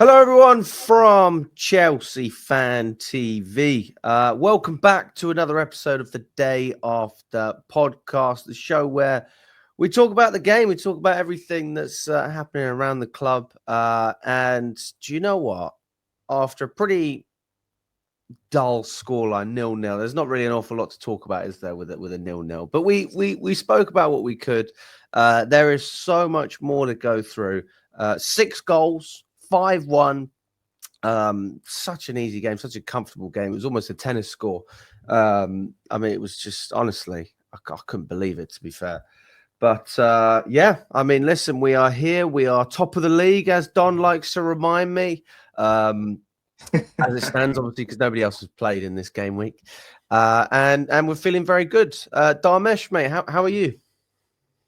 Hello, everyone from Chelsea Fan TV. Welcome back to another episode of the Day After podcast, the show where we talk about the game, we talk about everything that's happening around the club. And do you know what? After a pretty dull scoreline, 0-0, there's not really an awful lot to talk about, is there, with a 0-0? But we spoke about what we could. There is so much more to go through. 6 goals. 5-1, such an easy game, such a comfortable game. It was almost a tennis score. I mean, it was just, honestly, I couldn't believe it, to be fair. But, yeah, I mean, listen, we are here. We are top of the league, as Don likes to remind me, as it stands, obviously, because nobody else has played in this game week. And we're feeling very good. Dharmesh, mate, how are you?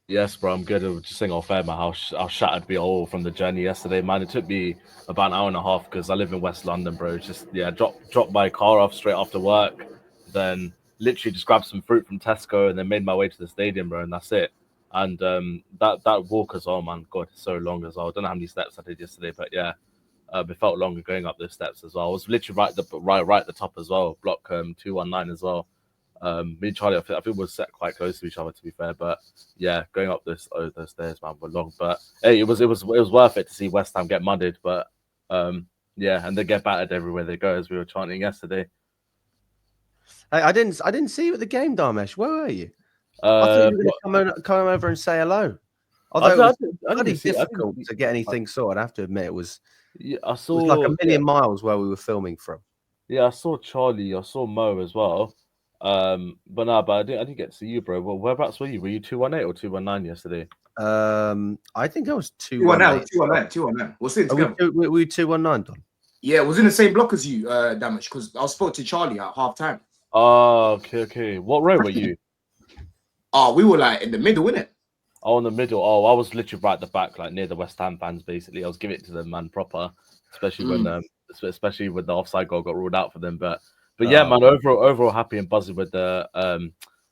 Yes, bro, I'm good. I was just saying off air, man, how shattered we all from the journey yesterday, man. It took me about an hour and a half because I live in West London, bro. It's just, dropped my car off straight after work, then literally just grabbed some fruit from Tesco and then made my way to the stadium, bro, and that's it. And that walk as well, man, God, it's so long as well. I don't know how many steps I did yesterday, but yeah, it felt longer going up those steps as well. I was literally right at the top as well, block 219 as well. Me and Charlie, I think we were set quite close to each other, to be fair. But yeah, going up those stairs, man, were long. But hey, it was worth it to see West Ham get mudded. But yeah, and they get battered everywhere they go, as we were chanting yesterday. I didn't see you at the game, Dharmesh. Where were you? I thought you were going to come over and say hello. Although it was bloody difficult to get anything sorted, I have to admit, it was. Yeah, it was like a million miles where we were filming from. Yeah, I saw Charlie. I saw Mo as well. But I didn't get to see you, bro. Well, whereabouts were you? Were you 218 or 219 yesterday? I think I was 219. 219. What's it? Were we 219, Don? Yeah, it was in the same block as you, Damage, because I spoke to Charlie at half time. Oh, okay. What row were you? We were like in the middle, innit? Oh, in the middle. Oh, I was literally right at the back, like near the West Ham fans, basically. I was giving it to them, man, proper, especially when the offside goal got ruled out for them. But yeah, man, overall happy and buzzing with the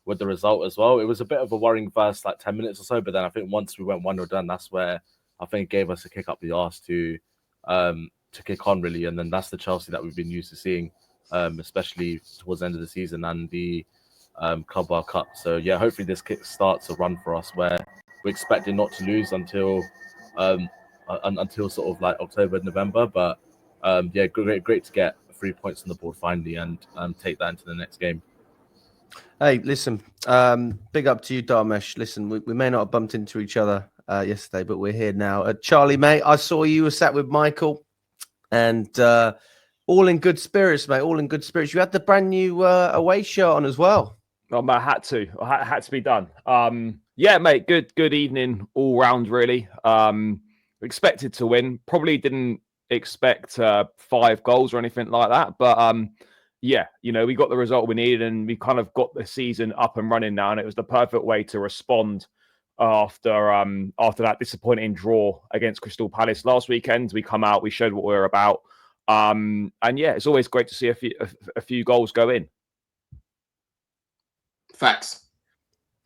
result as well. It was a bit of a worrying first like 10 minutes or so, but then I think once we went 1-0 down, that's where I think it gave us a kick up the arse to kick on really, and then that's the Chelsea that we've been used to seeing, especially towards the end of the season and the Club World Cup. So yeah, hopefully this kick starts a run for us where we're expecting not to lose until sort of like October, November. But yeah, great to get 3 points on the board finally and take that into the next game. Hey, listen, big up to you, Dharmesh. Listen, we may not have bumped into each other yesterday, but we're here now. Charlie, mate, I saw you were sat with Michael, and all in good spirits, mate. All in good spirits. You had the brand new away shirt on as well. Oh, I had to. I had to be done. Yeah, mate. Good evening all round. Really. Expected to win. Probably didn't expect 5 goals or anything like that, but yeah, we got the result we needed, and we kind of got the season up and running now, and it was the perfect way to respond after that disappointing draw against Crystal Palace last weekend. We come out, we showed what we were about, and yeah, it's always great to see a few goals go in. Facts.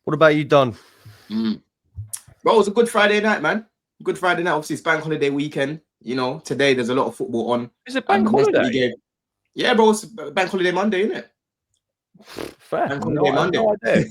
What about you, Don? Well, it was a good Friday night, man. Good Friday night. Obviously, it's bank holiday weekend. Today there's a lot of football on. Is it bank holiday? Yeah, bro, it's bank holiday Monday, isn't it? Fair. Bank holiday Monday. No idea.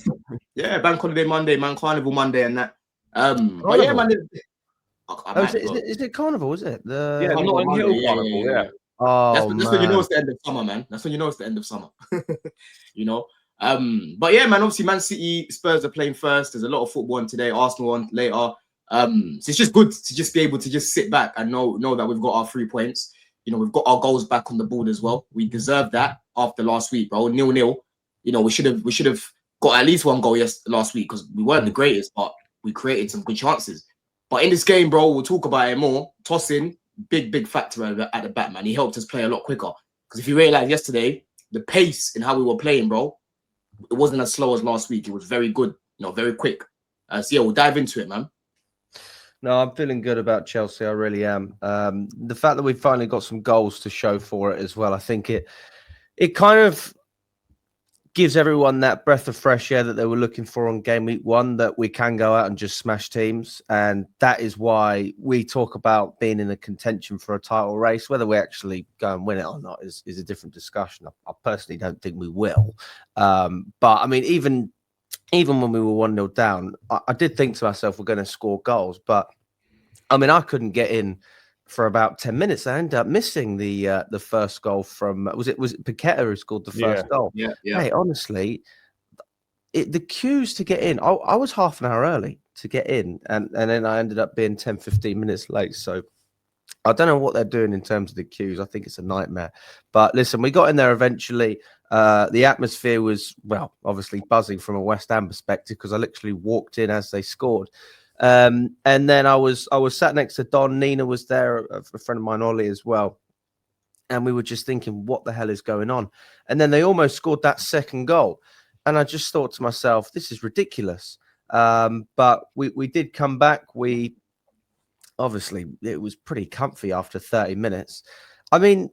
Yeah, bank holiday Monday, man. Carnival Monday and that. But yeah, man. Is it Carnival? Is it yeah, Notting Hill Carnival? Yeah. Oh, that's when you know it's the end of summer, man. That's when you know it's the end of summer. But yeah, man. Obviously, Man City, Spurs are playing first. There's a lot of football on today. Arsenal on later. So it's just good to just be able to just sit back and know that we've got our 3 points. We've got our goals back on the board as well. We deserve that after last week, bro. 0-0. We should have got at least 1 goal last week because we weren't the greatest, but we created some good chances. But in this game, bro, we'll talk about it more. Tossing, big factor at the back, man. He helped us play a lot quicker. Because if you realize yesterday, the pace in how we were playing, bro, it wasn't as slow as last week. It was very good, very quick. So yeah, we'll dive into it, man. No, I'm feeling good about Chelsea. I really am. The fact that we've finally got some goals to show for it as well, I think it kind of gives everyone that breath of fresh air that they were looking for on game week 1, that we can go out and just smash teams. And that is why we talk about being in a contention for a title race. Whether we actually go and win it or not is a different discussion. I personally don't think we will. But I mean, even when we were 1-0 down, I did think to myself, we're going to score goals. But I mean, I couldn't get in for about 10 minutes. I ended up missing the first goal from was it Paqueta who scored the first goal? Yeah. Hey, honestly, the queues to get in, I was half an hour early to get in, and then I ended up being 10-15 minutes late. So I don't know what they're doing in terms of the queues. I think it's a nightmare. But listen, we got in there eventually. The atmosphere was, well, obviously buzzing from a West Ham perspective, because I literally walked in as they scored. And then I was sat next to Don. Nina was there, a friend of mine, Ollie, as well. And we were just thinking, what the hell is going on? And then they almost scored that second goal. And I just thought to myself, this is ridiculous. But we did come back. Obviously, it was pretty comfy after 30 minutes. I mean,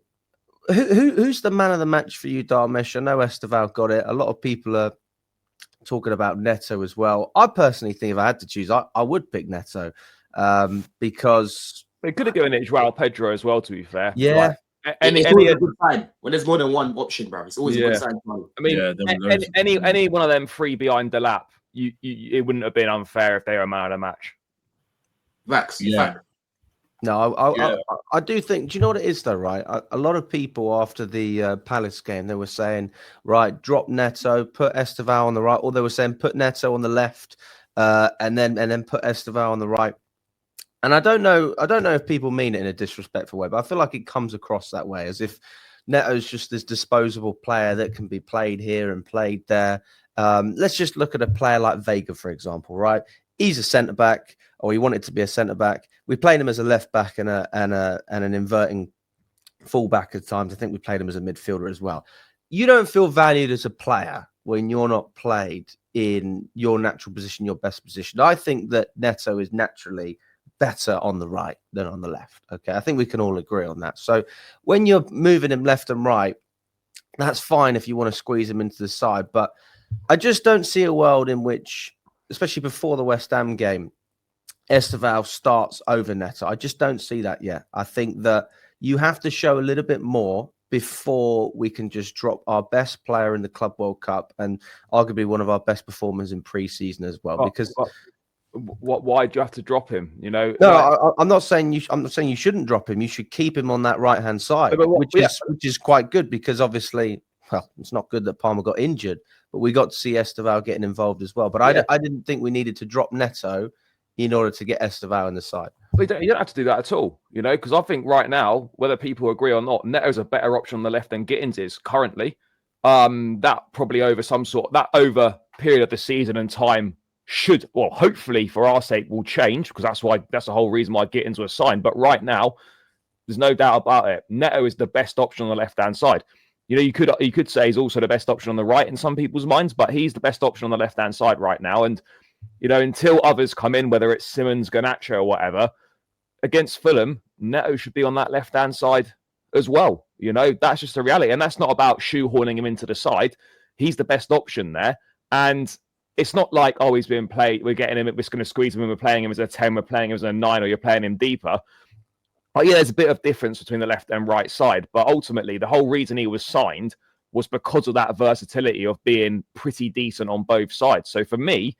who's the man of the match for you, Darmesh? I know Estêvão got it. A lot of people are talking about Neto as well. I personally think if I had to choose, I would pick Neto, because It could have given it João Pedro as well, to be fair. yeah. It's always a good sign when there's more than one option, bro. It's always a good sign. I mean, any one of them three behind the lap, it wouldn't have been unfair if they were man of the match. Facts. No, I do think. Do you know what it is though? Right, a lot of people after the Palace game, they were saying, right, drop Neto, put Estêvão on the right, or they were saying put Neto on the left, and then put Estêvão on the right. And I don't know if people mean it in a disrespectful way, but I feel like it comes across that way, as if Neto's just this disposable player that can be played here and played there. Let's just look at a player like Vega, for example, right? He's a centre back, or he wanted to be a centre back. We played him as a left back and an inverting full back at times. I think we played him as a midfielder as well. You don't feel valued as a player when you're not played in your natural position, your best position. I think that Neto is naturally better on the right than on the left. Okay, I think we can all agree on that. So when you're moving him left and right, that's fine if you want to squeeze him into the side. But I just don't see a world in which, especially before the West Ham game, Estêvão starts over Neto. I just don't see that yet. I think that you have to show a little bit more before we can just drop our best player in the Club World Cup and arguably one of our best performers in pre-season as well. Because why do you have to drop him? You know, no, I'm not saying you shouldn't drop him. You should keep him on that right hand side, which is quite good, because obviously, well, it's not good that Palmer got injured, but we got to see Estêvão getting involved as well. But I didn't think we needed to drop Neto in order to get Estêvão in the side. You don't have to do that at all, you know, because I think right now, whether people agree or not, Neto's a better option on the left than Gittins is currently. That probably over over period of the season and time should, well, hopefully for our sake, will change, because that's the whole reason why Gittins was signed. But right now, there's no doubt about it. Neto is the best option on the left-hand side. You know, you could say he's also the best option on the right in some people's minds, but he's the best option on the left-hand side right now. And, you know, until others come in, whether it's Simmons, Garnacho, or whatever, against Fulham, Neto should be on that left-hand side as well. You know, that's just a reality. And that's not about shoehorning him into the side. He's the best option there. And it's not like, oh, he's being played, we're getting him, we're just going to squeeze him in, we're playing him as a 10, we're playing him as a 9, or you're playing him deeper. But yeah, there's a bit of difference between the left and right side. But ultimately, the whole reason he was signed was because of that versatility of being pretty decent on both sides. So for me,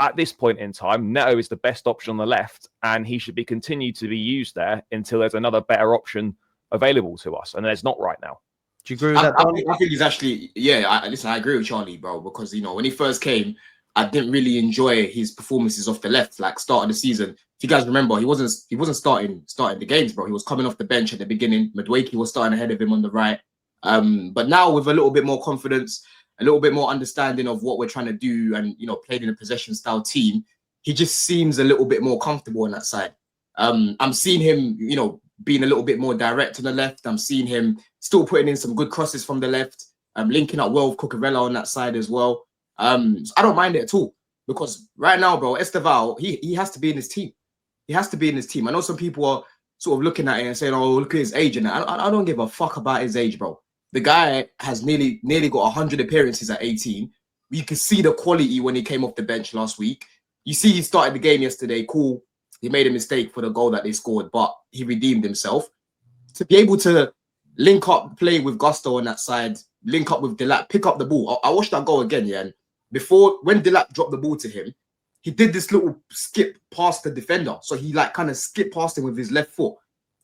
at this point in time, Neto is the best option on the left, and he should be continued to be used there until there's another better option available to us. And there's not right now. Do you agree with that? I think he's actually, I agree with Charlie, bro, because, you know, when he first came, I didn't really enjoy his performances off the left, like start of the season. If you guys remember, he wasn't starting the games, bro. He was coming off the bench at the beginning. Madwakey was starting ahead of him on the right. But now with a little bit more confidence, a little bit more understanding of what we're trying to do, and, you know, played in a possession style team, he just seems a little bit more comfortable on that side. I'm seeing him, you know, being a little bit more direct on the left. I'm seeing him still putting in some good crosses from the left. Linking up well with Cucurella on that side as well. So I don't mind it at all, because right now, bro, Estêvão, he has to be in his team. He has to be in his team. I know some people are sort of looking at it and saying, oh, look at his age. And I don't give a fuck about his age, bro. the guy has nearly got 100 appearances at 18. You can see the quality when he came off the bench last week. You see he started the game yesterday. Cool. He made a mistake for the goal that they scored, but he redeemed himself. To be able to link up, play with Gusto on that side, link up with Delap, pick up the ball. I watched that goal again, yeah. And when Delap dropped the ball to him, he did this little skip past the defender. So he like kind of skipped past him with his left foot.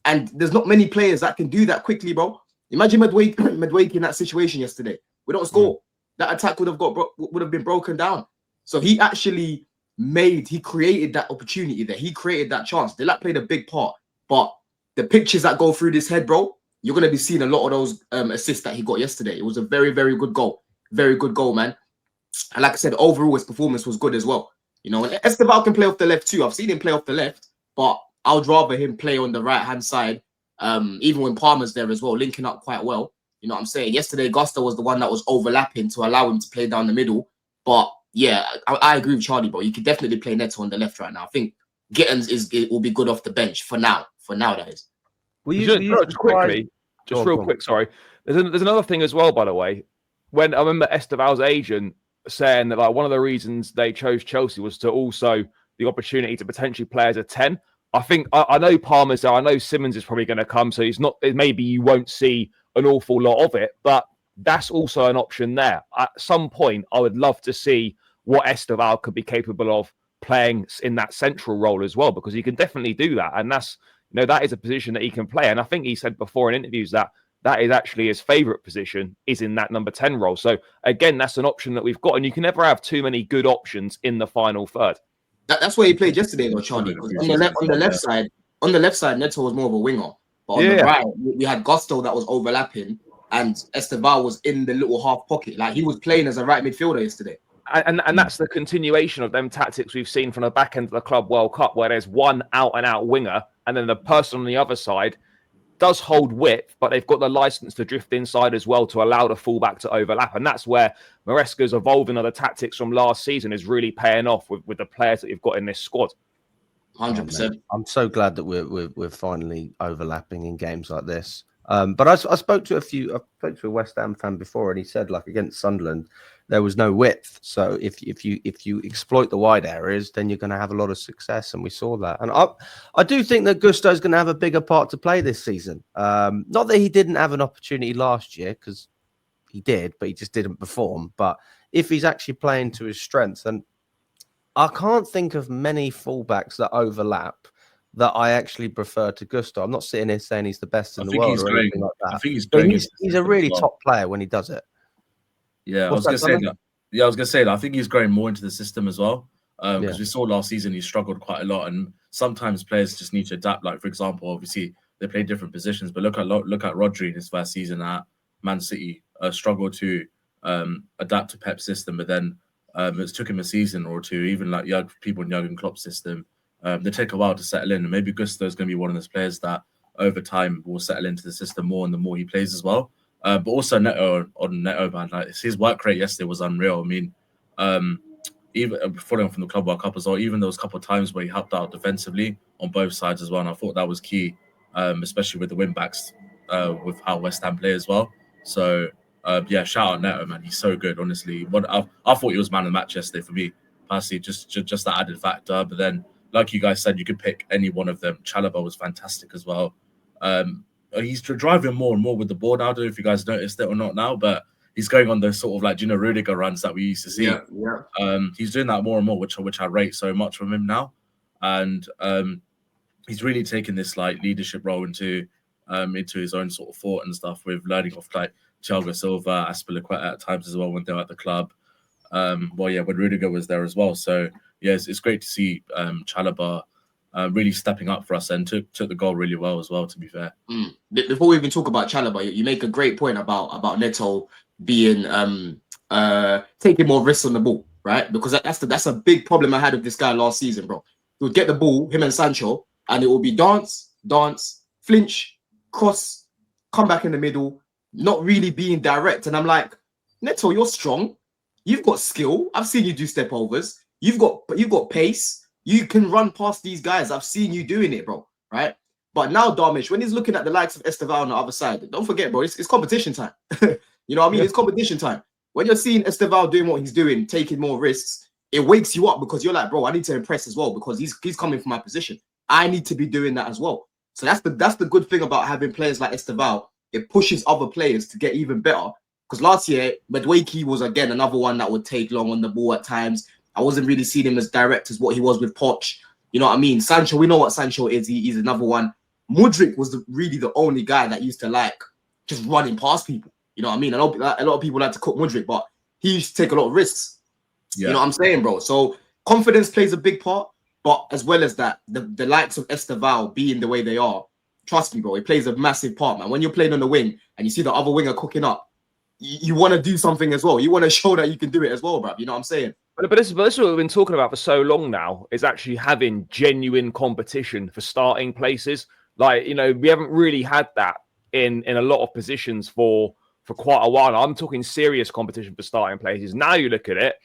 And there's not many players that can do that quickly, bro. Imagine Medwake in that situation yesterday. We don't score. That attack would have been broken down. So he actually created that opportunity there. He created that chance. Delap played a big part. But the pictures that go through this head, bro, you're going to be seeing a lot of those assists that he got yesterday. It was a very, very good goal. Very good goal, man. And like I said, overall, his performance was good as well. You know, and Estêvão can play off the left too. I've seen him play off the left, but I would rather him play on the right-hand side, even when Palmer's there as well, linking up quite well. You know what I'm saying? Yesterday, Gusto was the one that was overlapping to allow him to play down the middle. But yeah, I agree with Charlie, bro. You could definitely play Neto on the left right now. I think Gittins will be good off the bench for now. For now, that is. Just real quick, sorry. There's another thing as well, by the way. When I remember Estevão's agent saying that like one of the reasons they chose Chelsea was to also the opportunity to potentially play as a 10. I think I know Palmer's there. I know Simmons is probably going to come, so he's not. Maybe you won't see an awful lot of it, but that's also an option there. At some point, I would love to see what Estevão could be capable of playing in that central role as well, because he can definitely do that, and that's that is a position that he can play. And I think he said before in interviews that is actually his favourite position is in that number 10 role. So again, that's an option that we've got, and you can never have too many good options in the final third. That's where he played yesterday, though, Charlie. On the left side, Neto was more of a winger. But on the right, we had Gusto that was overlapping, and Estevão was in the little half pocket. Like he was playing as a right midfielder yesterday. And that's the continuation of them tactics we've seen from the back end of the Club World Cup, where there's one out-and-out winger, and then the person on the other side does hold width, but they've got the license to drift inside as well to allow the fullback to overlap. And that's where Maresca's evolving other tactics from last season is really paying off with the players that you've got in this squad. 100%. I'm so glad that we're finally overlapping in games like this. But I spoke to a West Ham fan before, and he said like against Sunderland there was no width. So if you exploit the wide areas, then you're going to have a lot of success, and we saw that. And I do think that Gusto's going to have a bigger part to play this season. Not that he didn't have an opportunity last year, because he did, but he just didn't perform. But if he's actually playing to his strengths, then I can't think of many fullbacks that overlap that I actually prefer to Gusto. I'm not sitting here saying he's the best in the world or anything like that. I think he's a really top player when he does it. Yeah, I was going to say that. I think he's growing more into the system as well. Because we saw last season he struggled quite a lot, and sometimes players just need to adapt. Like for example, obviously they play different positions, but look at Rodri in his first season at Man City, struggled to adapt to Pep's system, but then it took him a season or two. Even like people in Jurgen Klopp's system, they take a while to settle in, and maybe Gusto is going to be one of those players that over time will settle into the system more, and the more he plays as well. But also Neto, man, like his work rate yesterday was unreal. I mean, even following from the Club World Cup as well, even those couple of times where he helped out defensively on both sides as well, and I thought that was key, especially with the wing backs, with how West Ham play as well. So shout out Neto, man, he's so good. Honestly, I thought he was man of the match yesterday for me personally, just that added factor. But then, like you guys said, you could pick any one of them. Chalobah was fantastic as well. He's driving more and more with the ball. I don't know if you guys noticed it or not now, but he's going on the sort of like Rudiger runs that we used to see. Yeah. He's doing that more and more, which I rate so much from him now. And he's really taken this like leadership role into his own sort of thought and stuff, with learning off like Thiago Silva, Aspilicueta at times as well when they were at the club. When Rudiger was there as well. So yes, it's great to see Chalobah really stepping up for us, and took the goal really well as well, to be fair. Before we even talk about Chalobah, you make a great point about Neto being taking more risks on the ball, right? Because that's a big problem I had with this guy last season, bro. He would get the ball, him and Sancho, and it will be dance, flinch, cross, come back in the middle, not really being direct. And I'm like, Neto, you're strong. You've got skill. I've seen you do step overs. You've got pace. You can run past these guys. I've seen you doing it, bro. Right? But now, Darmish, when he's looking at the likes of Estêvão on the other side, don't forget, bro, it's competition time. You know what I mean? It's competition time. When you're seeing Estêvão doing what he's doing, taking more risks, it wakes you up because you're like, bro, I need to impress as well because he's coming from my position. I need to be doing that as well. So that's the good thing about having players like Estêvão. It pushes other players to get even better. Because last year, Madueke was, again, another one that would take long on the ball at times. I wasn't really seeing him as direct as what he was with Poch. You know what I mean? Sancho, we know what Sancho is. He's another one. Mudryk was really the only guy that used to like just running past people. You know what I mean? A lot of people like to cook Mudryk, but he used to take a lot of risks. Yeah. You know what I'm saying, bro? So confidence plays a big part. But as well as that, the likes of Estêvão being the way they are, trust me, bro, it plays a massive part, man. When you're playing on the wing and you see the other winger cooking up, you want to do something as well. You want to show that you can do it as well, bro. You know what I'm saying? But this is what we've been talking about for so long now, is actually having genuine competition for starting places. Like, you know, we haven't really had that in a lot of positions for quite a while. I'm talking serious competition for starting places. Now you look at it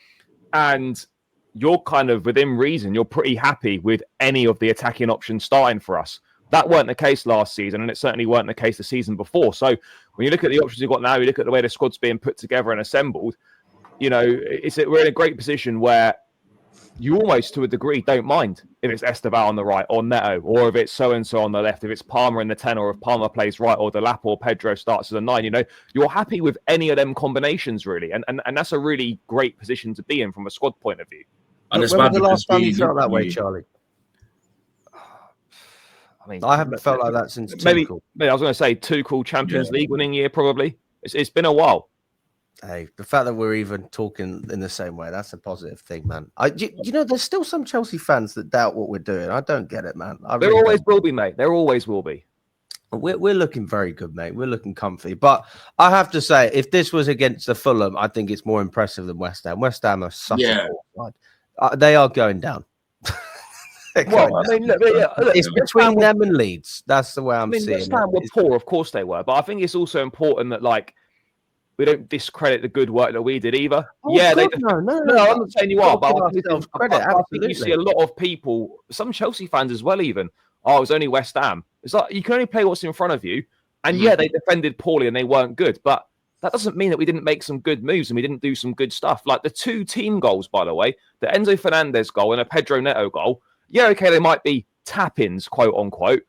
and you're kind of within reason. You're pretty happy with any of the attacking options starting for us. That weren't the case last season, and it certainly weren't the case the season before. So when you look at the options you've got now, you look at the way the squad's being put together and assembled, you know, we're in a great position where you almost, to a degree, don't mind if it's Estêvão on the right or Neto, or if it's so-and-so on the left, if it's Palmer in the 10, or if Palmer plays right, or Delap or Pedro starts as a 9, you know, you're happy with any of them combinations, really. And that's a really great position to be in from a squad point of view. And when was the last time you felt that way, Charlie? I mean, I haven't felt like that since maybe I was going to say Tuchel Champions League winning year, probably. It's been a while. Hey, the fact that we're even talking in the same way, that's a positive thing, man. You know, there's still some Chelsea fans that doubt what we're doing. I don't get it, man. There always will be, mate. There always will be. We're looking very good, mate. We're looking comfy. But I have to say, if this was against the Fulham, I think it's more impressive than West Ham. West Ham are such a poor side. They are going down. Well, I mean, look, it's between them and Leeds. That's the way I'm seeing West Ham were poor, of course they were. But I think it's also important that, like, we don't discredit the good work that we did either. Oh, yeah, God, no, I'm not saying you are, but I think you see a lot of people, some Chelsea fans as well, even. Oh, it was only West Ham. It's like you can only play what's in front of you. And yeah, they defended poorly and they weren't good. But that doesn't mean that we didn't make some good moves and we didn't do some good stuff. Like the 2 team goals, by the way, the Enzo Fernandez goal and a Pedro Neto goal. Yeah, okay, they might be tap-ins, quote unquote,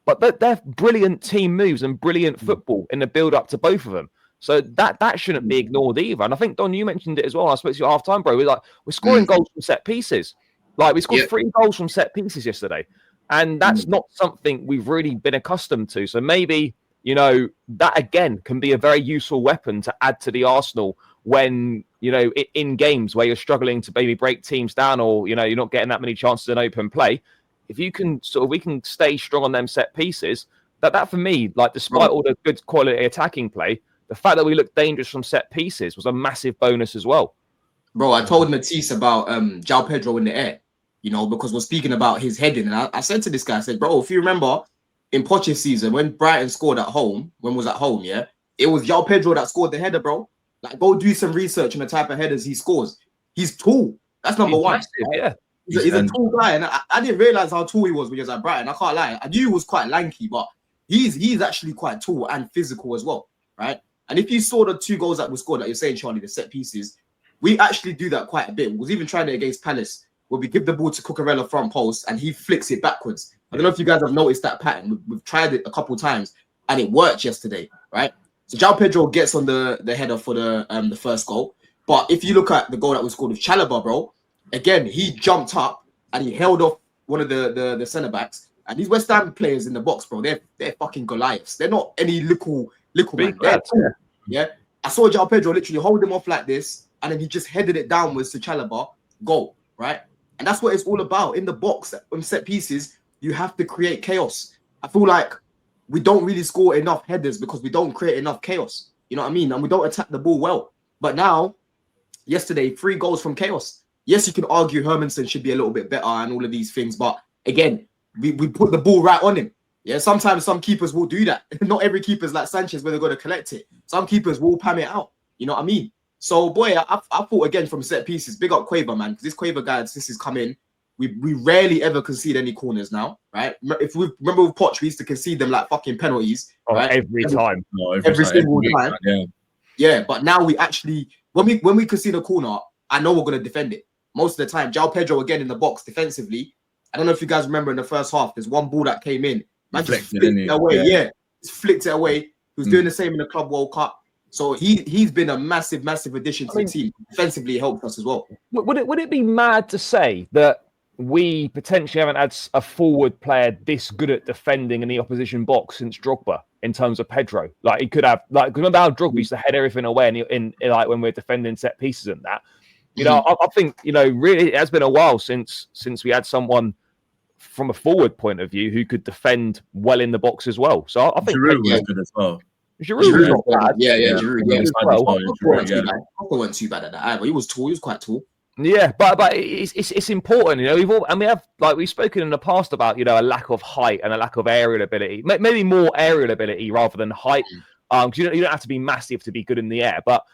but they're brilliant team moves and brilliant football in the build-up to both of them. So that shouldn't be ignored either. And I think, Don, you mentioned it as well. I spoke to you at half-time, bro. We're scoring goals from set pieces. Like we scored 3 goals from set pieces yesterday. And that's not something we've really been accustomed to. So maybe, you know, that again can be a very useful weapon to add to the Arsenal when, you know, in games where you're struggling to maybe break teams down or, you know, you're not getting that many chances in open play. If you can we can stay strong on them set pieces, that for me, like despite all the good quality attacking play, the fact that we look dangerous from set pieces was a massive bonus as well. Bro, I told Matisse about João Pedro in the air, you know, because we're speaking about his heading. And I said to this guy, I said, bro, if you remember in Poch's season, when Brighton scored at home, it was João Pedro that scored the header, bro. Like, go do some research on the type of headers he scores. He's tall. That's number one. Massive, yeah. He's a tall guy. And I didn't realize how tall he was when he was at Brighton. I can't lie. I knew he was quite lanky, but he's actually quite tall and physical as well, right? And if you saw the 2 goals that we scored, that you're saying, Charlie, the set pieces, we actually do that quite a bit. We was even trying it against Palace, where we give the ball to Cucurella front post and he flicks it backwards. I don't know if you guys have noticed that pattern. We've tried it a couple times and it worked yesterday, right? So João Pedro gets on the header for the first goal. But if you look at the goal that was scored with Chalobah, bro, again, he jumped up and he held off one of the centre-backs. And these West Ham players in the box, bro, they're fucking Goliaths. They're not any little man. Yeah. I saw João Pedro literally hold him off like this, and then he just headed it downwards to Chalobah, goal, right? And that's what it's all about. In the box, on set pieces, you have to create chaos. I feel like we don't really score enough headers because we don't create enough chaos. You know what I mean? And we don't attack the ball well. But now, yesterday, 3 goals from chaos. Yes, you can argue Hermansen should be a little bit better and all of these things. But again, we put the ball right on him. Yeah, sometimes some keepers will do that. Not every keeper's like Sanchez where they're going to collect it. Some keepers will pam it out. You know what I mean? So, boy, I thought again from set pieces, big up Quaver, man. Because this Quaver guy, since he's come in, We rarely ever concede any corners now, right? If we remember with Poch, we used to concede them like fucking penalties, right? Every time. Every single time. Yeah. Yeah, but now we actually, when we concede a corner, I know we're gonna defend it. Most of the time, João Pedro again in the box defensively. I don't know if you guys remember in the first half, there's one ball that came in. Man just flicked it away. Yeah, just flicked it away. He was doing the same in the Club World Cup. So he's been a massive addition to the team. Defensively, helped us as well. Would it be mad to say that we potentially haven't had a forward player this good at defending in the opposition box since Drogba in terms of Pedro? Like he could have, like, remember how Drogba used to head everything away in like when we're defending set pieces and that. You know, I think, you know, really it has been a while since we had someone from a forward point of view who could defend well in the box as well. So I think Giroud was good as well. Giroud was not bad. Yeah, Giroud. Giroud wasn't too bad at that either. He was tall. He was quite tall. Yeah, but it's important, you know. We have, like, we've spoken in the past about, you know, a lack of height and a lack of aerial ability. Maybe more aerial ability rather than height. Because you don't have to be massive to be good in the air. But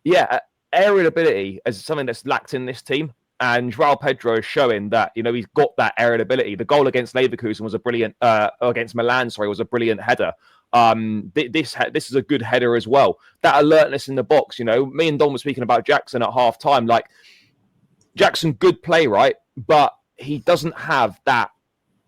yeah, aerial ability is something that's lacked in this team. And João Pedro is showing that, you know, he's got that aerial ability. The goal against Leverkusen was a brilliant, against Milan, was a brilliant header. This is a good header as well. That alertness in the box, you know. Me and Don were speaking about Jackson at half time. Like, Jackson, good play, right? But he doesn't have that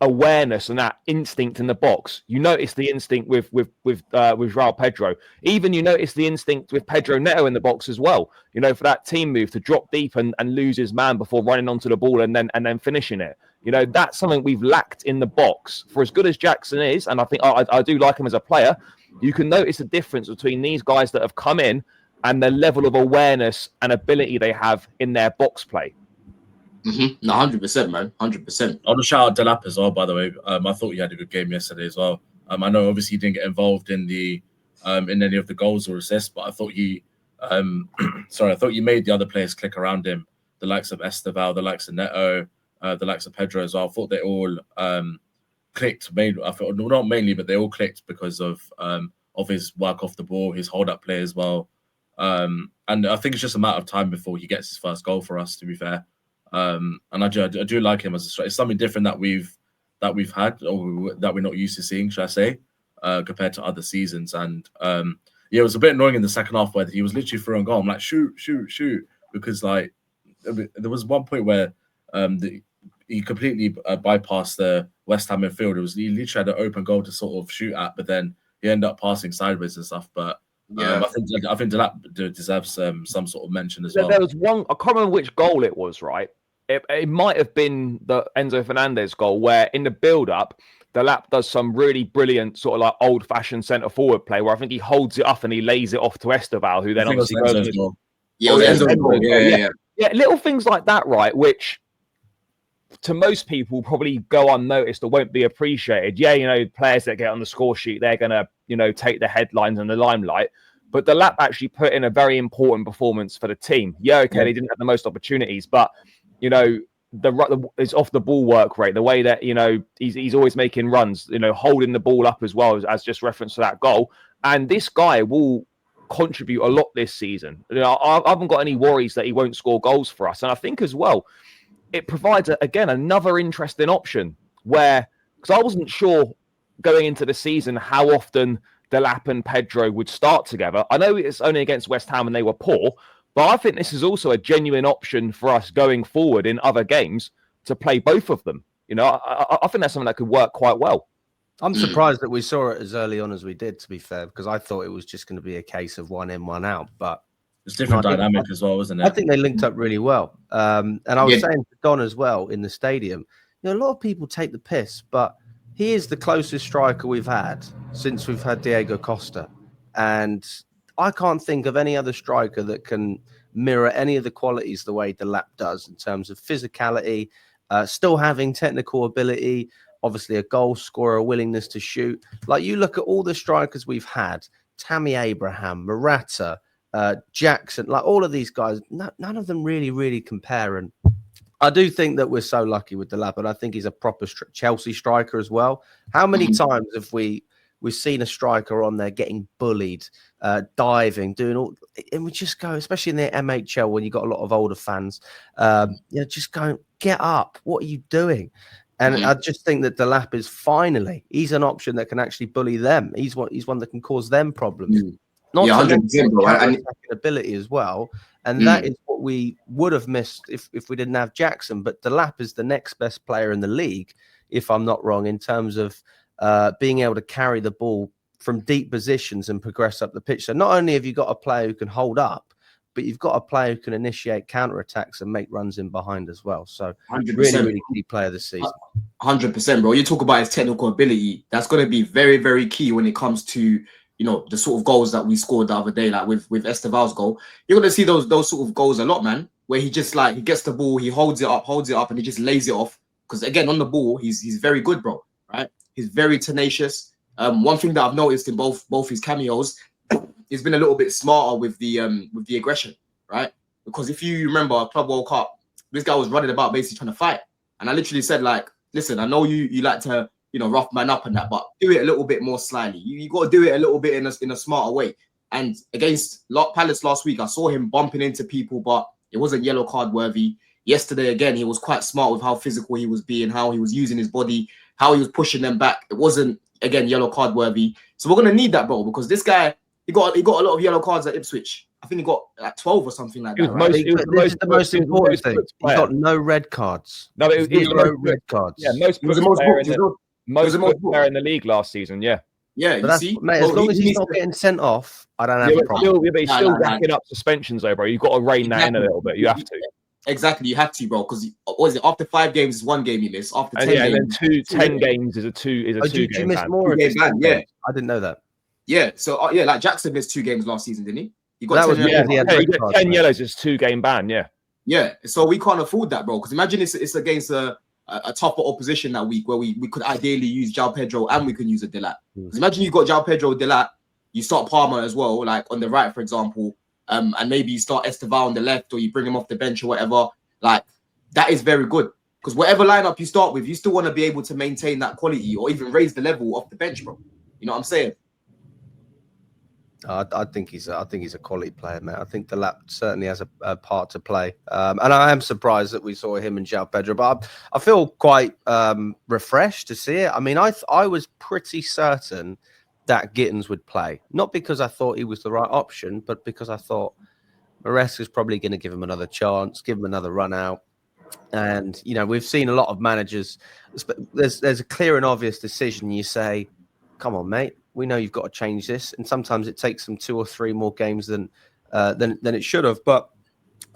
awareness and that instinct in the box. You notice the instinct with João Pedro. Even you notice the instinct with Pedro Neto in the box as well. You know, for that team move to drop deep and lose his man before running onto the ball and then finishing it. You know, that's something we've lacked in the box. For as good as Jackson is, and I think I do like him as a player, you can notice the difference between these guys that have come in and the level of awareness and ability they have in their box play. No, 100%, man, 100%. I want to shout out Delap as well, by the way. I thought he had a good game yesterday as well. I know obviously he didn't get involved in the in any of the goals or assists, but I thought he made the other players click around him. The likes of Estêvão, the likes of Neto, the likes of Pedro as well. I thought they all clicked. I thought not mainly, but they all clicked because of his work off the ball, his hold up play as well. And I think it's just a matter of time before he gets his first goal for us, to be fair. And I do like him as a striker. It's something different that we've had, or that we're not used to seeing, should I say, compared to other seasons. And it was a bit annoying in the second half where he was literally throwing goal. I'm like, shoot, because like there was one point where he completely bypassed the West Ham midfield. He literally had an open goal to sort of shoot at, but then he ended up passing sideways and stuff. But I think Delap deserves some sort of mention as well. There was one, I can't remember which goal it was, right? It might have been the Enzo Fernandez goal where in the build-up, Delap does some really brilliant sort of like old-fashioned centre-forward play where I think he holds it up and he lays it off to Estêvão, who then obviously goes... Yeah, little things like that, right, which to most people probably go unnoticed or won't be appreciated. Yeah, you know, players that get on the score sheet, they're going to, you know, take the headlines and the limelight. But Delap actually put in a very important performance for the team. Yeah, okay, they didn't have the most opportunities, but, you know, it's off the ball work rate, the way that, you know, he's always making runs, you know, holding the ball up as well as just reference to that goal. And this guy will contribute a lot this season. You know, I haven't got any worries that he won't score goals for us. And I think as well, it provides, again, another interesting option where, because I wasn't sure going into the season how often Delap and Pedro would start together. I know it's only against West Ham and they were poor, but I think this is also a genuine option for us going forward in other games to play both of them. You know, I think that's something that could work quite well. I'm surprised that we saw it as early on as we did, to be fair, because I thought it was just going to be a case of one in, one out. But it's different dynamic as well, isn't it? I think they linked up really well. And I was saying to Don as well in the stadium, you know, a lot of people take the piss, but he is the closest striker we've had since we've had Diego Costa. And I can't think of any other striker that can mirror any of the qualities the way Delap does in terms of physicality, still having technical ability, obviously a goal scorer, a willingness to shoot. Like, you look at all the strikers we've had, Tammy Abraham, Morata, Jackson, like all of these guys, none of them really compare. And I do think that we're so lucky with Delap, and I think he's a proper Chelsea striker as well. How many times have we we've seen a striker on there getting bullied, diving, doing all, and we just go, especially in the MHL when you've got a lot of older fans, just going, get up. What are you doing? And I just think that Delap is he's an option that can actually bully them. He's one that can cause them problems. Not 100%, bro. And ability as well. And that is what we would have missed if we didn't have Jackson. But Delap is the next best player in the league, if I'm not wrong, in terms of being able to carry the ball from deep positions and progress up the pitch. So not only have you got a player who can hold up, but you've got a player who can initiate counterattacks and make runs in behind as well. So 100%. really key player this season. 100%, bro. You talk about his technical ability. That's going to be very, very key when it comes to, the sort of goals that we scored the other day, like with Estêvão's goal. You're going to see those sort of goals a lot, man, where he just he gets the ball, he holds it up, and he just lays it off. Because again, on the ball, he's very good, bro. Right? He's very tenacious. One thing that I've noticed in both his cameos, he's been a little bit smarter with the aggression, right? Because if you remember Club World Cup, this guy was running about basically trying to fight, and I literally said, like, listen, I know you like to rough man up and that, but do it a little bit more slyly. You got to do it a little bit in a smarter way. And against Palace last week, I saw him bumping into people, but it wasn't yellow card worthy. Yesterday, again, he was quite smart with how physical he was being, how he was using his body, how he was pushing them back. It wasn't, again, yellow card worthy. So we're gonna need that, bro, because this guy, he got a lot of yellow cards at Ipswich. I think he got like 12 or something like that. Right? This is the most important thing. He got no red cards. No, it was zero red cards. Yeah, most player in the league last season. Yeah. Yeah, you see, mate, as long as he's not getting sent off, I don't have a problem. But he's still racking up suspensions, though, bro. You've got to rein that in a little bit. You have to. Exactly, you have to, bro. Because what is it? After 5 games is 1 game you miss. After 10 games, and then 10 games is a 2 game ban. More game ban. Yeah, I didn't know that. Yeah, so like Jackson missed 2 games last season, didn't he? He got 10 yellows is 2 game ban. Yeah. Yeah, so we can't afford that, bro. Because imagine it's against a tougher opposition that week where we could ideally use João Pedro and we can use a Delap. Imagine you got João Pedro, Delap, you start Palmer as well, like on the right, for example, and maybe you start Estêvão on the left or you bring him off the bench or whatever. Like, that is very good. Because whatever lineup you start with, you still want to be able to maintain that quality or even raise the level off the bench, bro. You know what I'm saying? I think he's a quality player, man. I think Delap certainly has a part to play, and I am surprised that we saw him and João Pedro. But I feel quite refreshed to see it. I mean, I was pretty certain that Gittins would play, not because I thought he was the right option, but because I thought Maresca's probably going to give him another chance, give him another run out. And we've seen a lot of managers. There's a clear and obvious decision. You say, "Come on, mate. We know you've got to change this," and sometimes it takes them 2 or 3 more games than it should have. But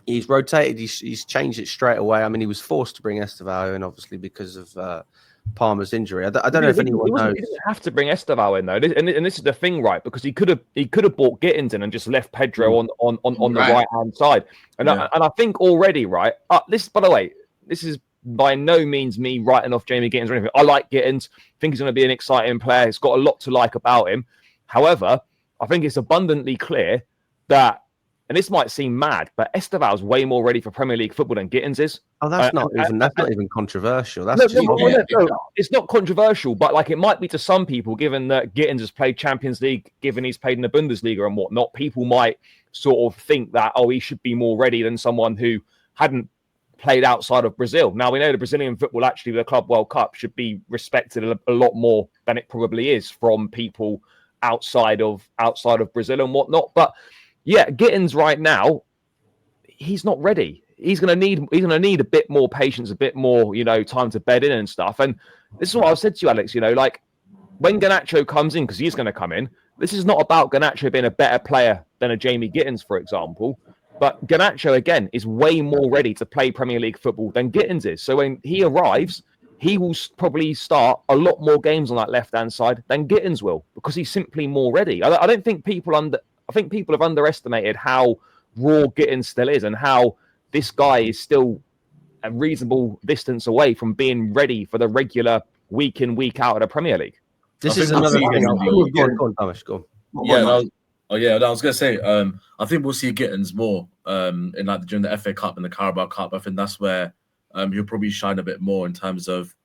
he's rotated, he's changed it straight away. I mean, he was forced to bring Estêvão in, obviously, because of Palmer's injury. I don't know if anyone knows. He didn't have to bring Estêvão in though, and this is the thing, right? Because he could have brought Gittins in and just left Pedro on the right hand side. And I think already, right? This, by the way, this is by no means me writing off Jamie Gittins or anything. I like Gittins. I think he's going to be an exciting player. He's got a lot to like about him. However, I think it's abundantly clear that, and this might seem mad, but Estêvão's way more ready for Premier League football than Gittins is. Oh, that's not even controversial. It's not controversial, but like it might be to some people, given that Gittins has played Champions League, given he's played in the Bundesliga and whatnot. People might sort of think that he should be more ready than someone who hadn't played outside of Brazil. Now we know the Brazilian football, actually, the Club World Cup should be respected a lot more than it probably is from people outside of Brazil and whatnot. But yeah, Gittins right now, he's not ready. He's gonna need a bit more patience, a bit more, time to bed in and stuff. And this is what I said to you, Alex. Like when Garnacho comes in, because he's going to come in. This is not about Garnacho being a better player than a Jamie Gittins, for example. But Garnacho, again, is way more ready to play Premier League football than Gittins is. So when he arrives, he will probably start a lot more games on that left-hand side than Gittins will, because he's simply more ready. I don't think people have underestimated how raw Gittins still is and how this guy is still a reasonable distance away from being ready for the regular week in, week out of the Premier League. This is another thing. Go on, Thomas, go on. Yeah, I was going to say, I think we'll see Gittins more during the FA Cup and the Carabao Cup. I think that's where he'll probably shine a bit more in terms of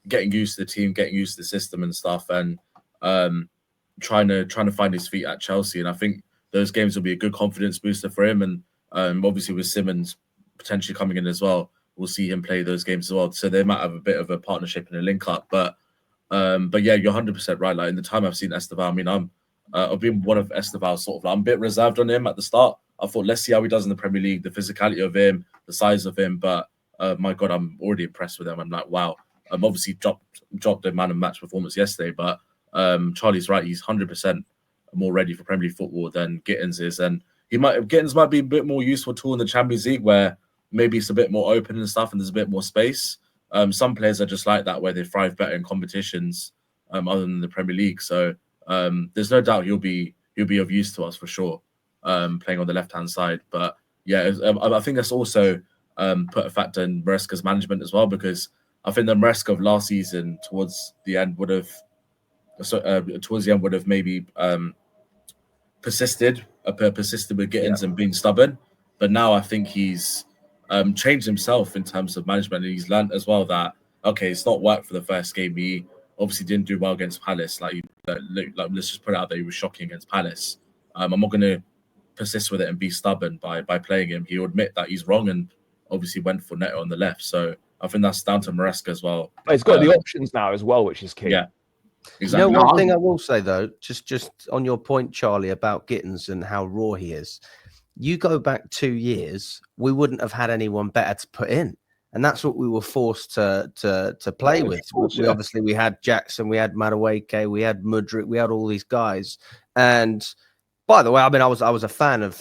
getting used to the team, getting used to the system and stuff. And trying to find his feet at Chelsea. And I think those games will be a good confidence booster for him. And obviously with Simmons potentially coming in as well, we'll see him play those games as well. So they might have a bit of a partnership and a link up. But yeah, you're 100% right. Like in the time I've seen Estêvão, I mean, I've been one of Estêvão's sort of. I'm a bit reserved on him at the start. I thought, let's see how he does in the Premier League, the physicality of him, the size of him. But my God, I'm already impressed with him. I'm like, wow. Obviously dropped a man of match performance yesterday, but Charlie's right. He's 100% more ready for Premier League football than Gittins is, and Gittins might be a bit more useful tool in the Champions League where maybe it's a bit more open and stuff, and there's a bit more space. Some players are just like that, where they thrive better in competitions other than the Premier League. So there's no doubt he'll be of use to us for sure, playing on the left-hand side. But yeah, I think that's also put a factor in Maresca's management as well, because I think the Maresca of last season towards the end would have maybe persisted with Gittins and being stubborn. But now I think he's changed himself in terms of management, and he's learned as well that okay, it's not worked for the first game. He obviously didn't do well against Palace. Like let's just put it out there, he was shocking against Palace. I'm not going to persist with it and be stubborn by playing him. He'll admit that he's wrong and obviously went for Neto on the left. So I think that's down to Maresca as well. He's got the options now as well, which is key. Yeah, exactly. You know, one thing I will say though, just on your point, Charlie, about Gittins and how raw he is. You go back 2 years, we wouldn't have had anyone better to put in, and that's what we were forced to play with. Obviously, we had Jackson, we had Madueke, we had Mudryk, we had all these guys. And by the way, I mean, I was a fan of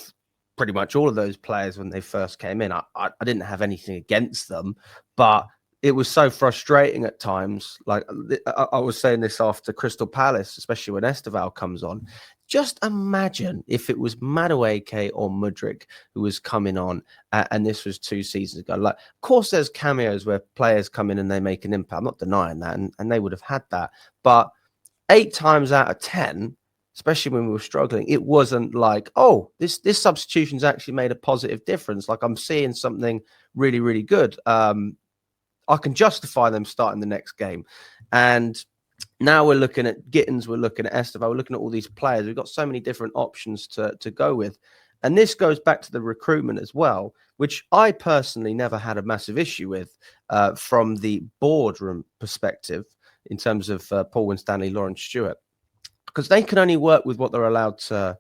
pretty much all of those players when they first came in. I didn't have anything against them, but it was so frustrating at times. Like I was saying this after Crystal Palace, especially when Estêvão comes on. Just imagine if it was Madueke or Mudryk who was coming on, and this was 2 seasons ago. Like, of course, there's cameos where players come in and they make an impact. I'm not denying that, and they would have had that. But 8 times out of 10, especially when we were struggling, it wasn't like, oh, this substitution's actually made a positive difference. Like, I'm seeing something really, really good. I can justify them starting the next game. And now we're looking at Gittins, we're looking at Estêvão, we're looking at all these players. We've got so many different options to go with. And this goes back to the recruitment as well, which I personally never had a massive issue with from the boardroom perspective in terms of Paul Winstanley, Lawrence Stewart, because they can only work with what they're allowed to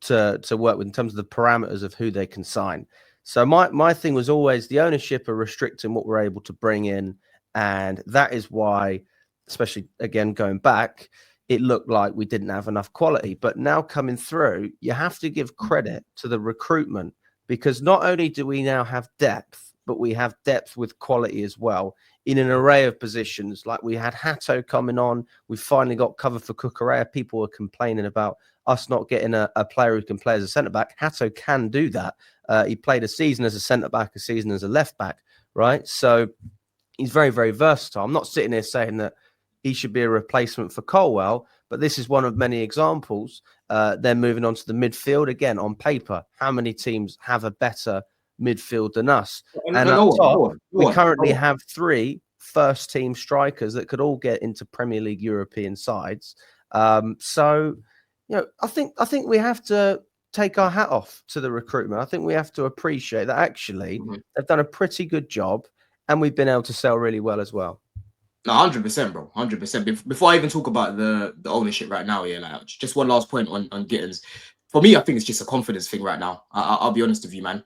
work with in terms of the parameters of who they can sign. So my thing was always the ownership are restricting what we're able to bring in. And that is why, especially again, going back, it looked like we didn't have enough quality. But now coming through, you have to give credit to the recruitment, because not only do we now have depth, but we have depth with quality as well in an array of positions. Like we had Hato coming on. We finally got cover for Cucurella. People were complaining about us not getting a player who can play as a centre-back. Hato can do that. He played a season as a centre-back, a season as a left-back, right? So he's very, very versatile. I'm not sitting here saying that he should be a replacement for Colwell, but this is one of many examples. Then moving on to the midfield, again, on paper, how many teams have a better midfield than us? And up top, we currently have 3 first-team strikers that could all get into Premier League European sides. So, you know, I think we have to take our hat off to the recruitment. I think we have to appreciate that actually they've done a pretty good job, and we've been able to sell really well as well. No, 100%, bro, 100%. Before I even talk about the ownership right now, yeah, like just one last point on Gittins. For me, I think it's just a confidence thing right now. I'll be honest with you, man.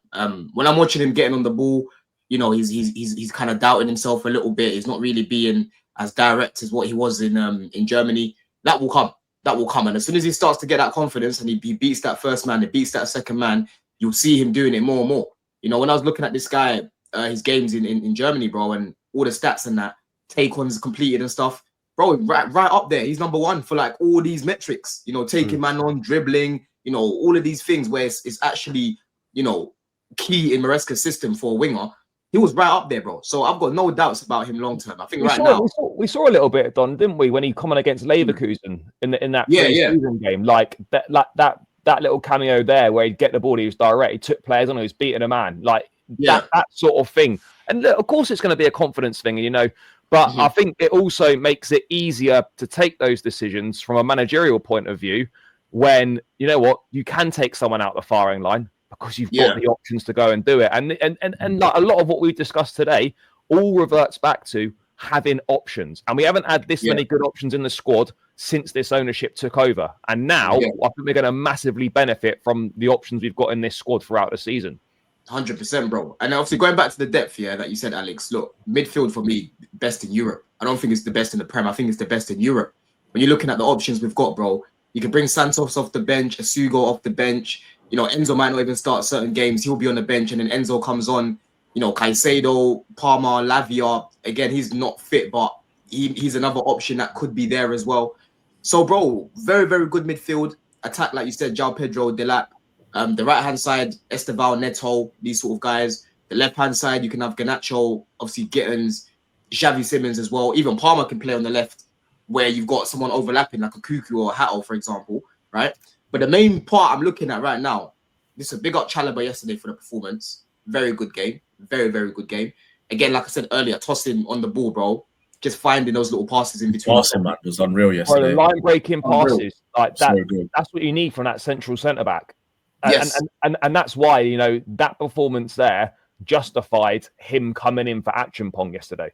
When I'm watching him getting on the ball, you know, he's kind of doubting himself a little bit. He's not really being as direct as what he was in Germany. That will come. That will come. And as soon as he starts to get that confidence and he beats that first man, he beats that second man, you'll see him doing it more and more. You know, when I was looking at this guy, his games in Germany, bro, and all the stats and that, take-ons completed and stuff, bro, right up there. He's number 1 for like all these metrics, you know, taking man on, dribbling, you know, all of these things where it's actually, you know, key in Maresca's system for a winger. He was right up there, bro. So I've got no doubts about him long term. I think we saw a little bit, Don, didn't we, when he come on against Leverkusen in that pre-season game? Like that little cameo there where he'd get the ball, he was direct, he took players on, he was beating a man, like that sort of thing. And look, of course, it's going to be a confidence thing. And, you know, But I think it also makes it easier to take those decisions from a managerial point of view when, you know what, you can take someone out the firing line because you've got the options to go and do it. And like a lot of what we've discussed today all reverts back to having options. And we haven't had this many good options in the squad since this ownership took over. And now I think we're going to massively benefit from the options we've got in this squad throughout the season. 100%, bro. And obviously going back to the depth here that you said, Alex, look, midfield for me, best in Europe. I don't think it's the best in the Prem. I think it's the best in Europe. When you're looking at the options we've got, bro, you can bring Santos off the bench, Asugo off the bench. You know, Enzo might not even start certain games. He'll be on the bench, and then Enzo comes on. You know, Caicedo, Palmer, Lavia. Again, he's not fit, but he's another option that could be there as well. So, bro, very, very good midfield. Attack, like you said, João Pedro, Delap. The right-hand side, Estêvão, Neto, these sort of guys. The left-hand side, you can have Garnacho, obviously Gittins, Xavi Simons as well. Even Palmer can play on the left where you've got someone overlapping like a Cuckoo or a Hatto, for example, right? But the main part I'm looking at right now, this is a big up Chalobah yesterday for the performance. Very good game. Very, very good game. Again, like I said earlier, tossing on the ball, bro. Just finding those little passes in between. Passing, man, was unreal yesterday. Line breaking passes like that. So that's what you need from that central centre back. And that's why, you know, that performance there justified him coming in for Action Pong yesterday.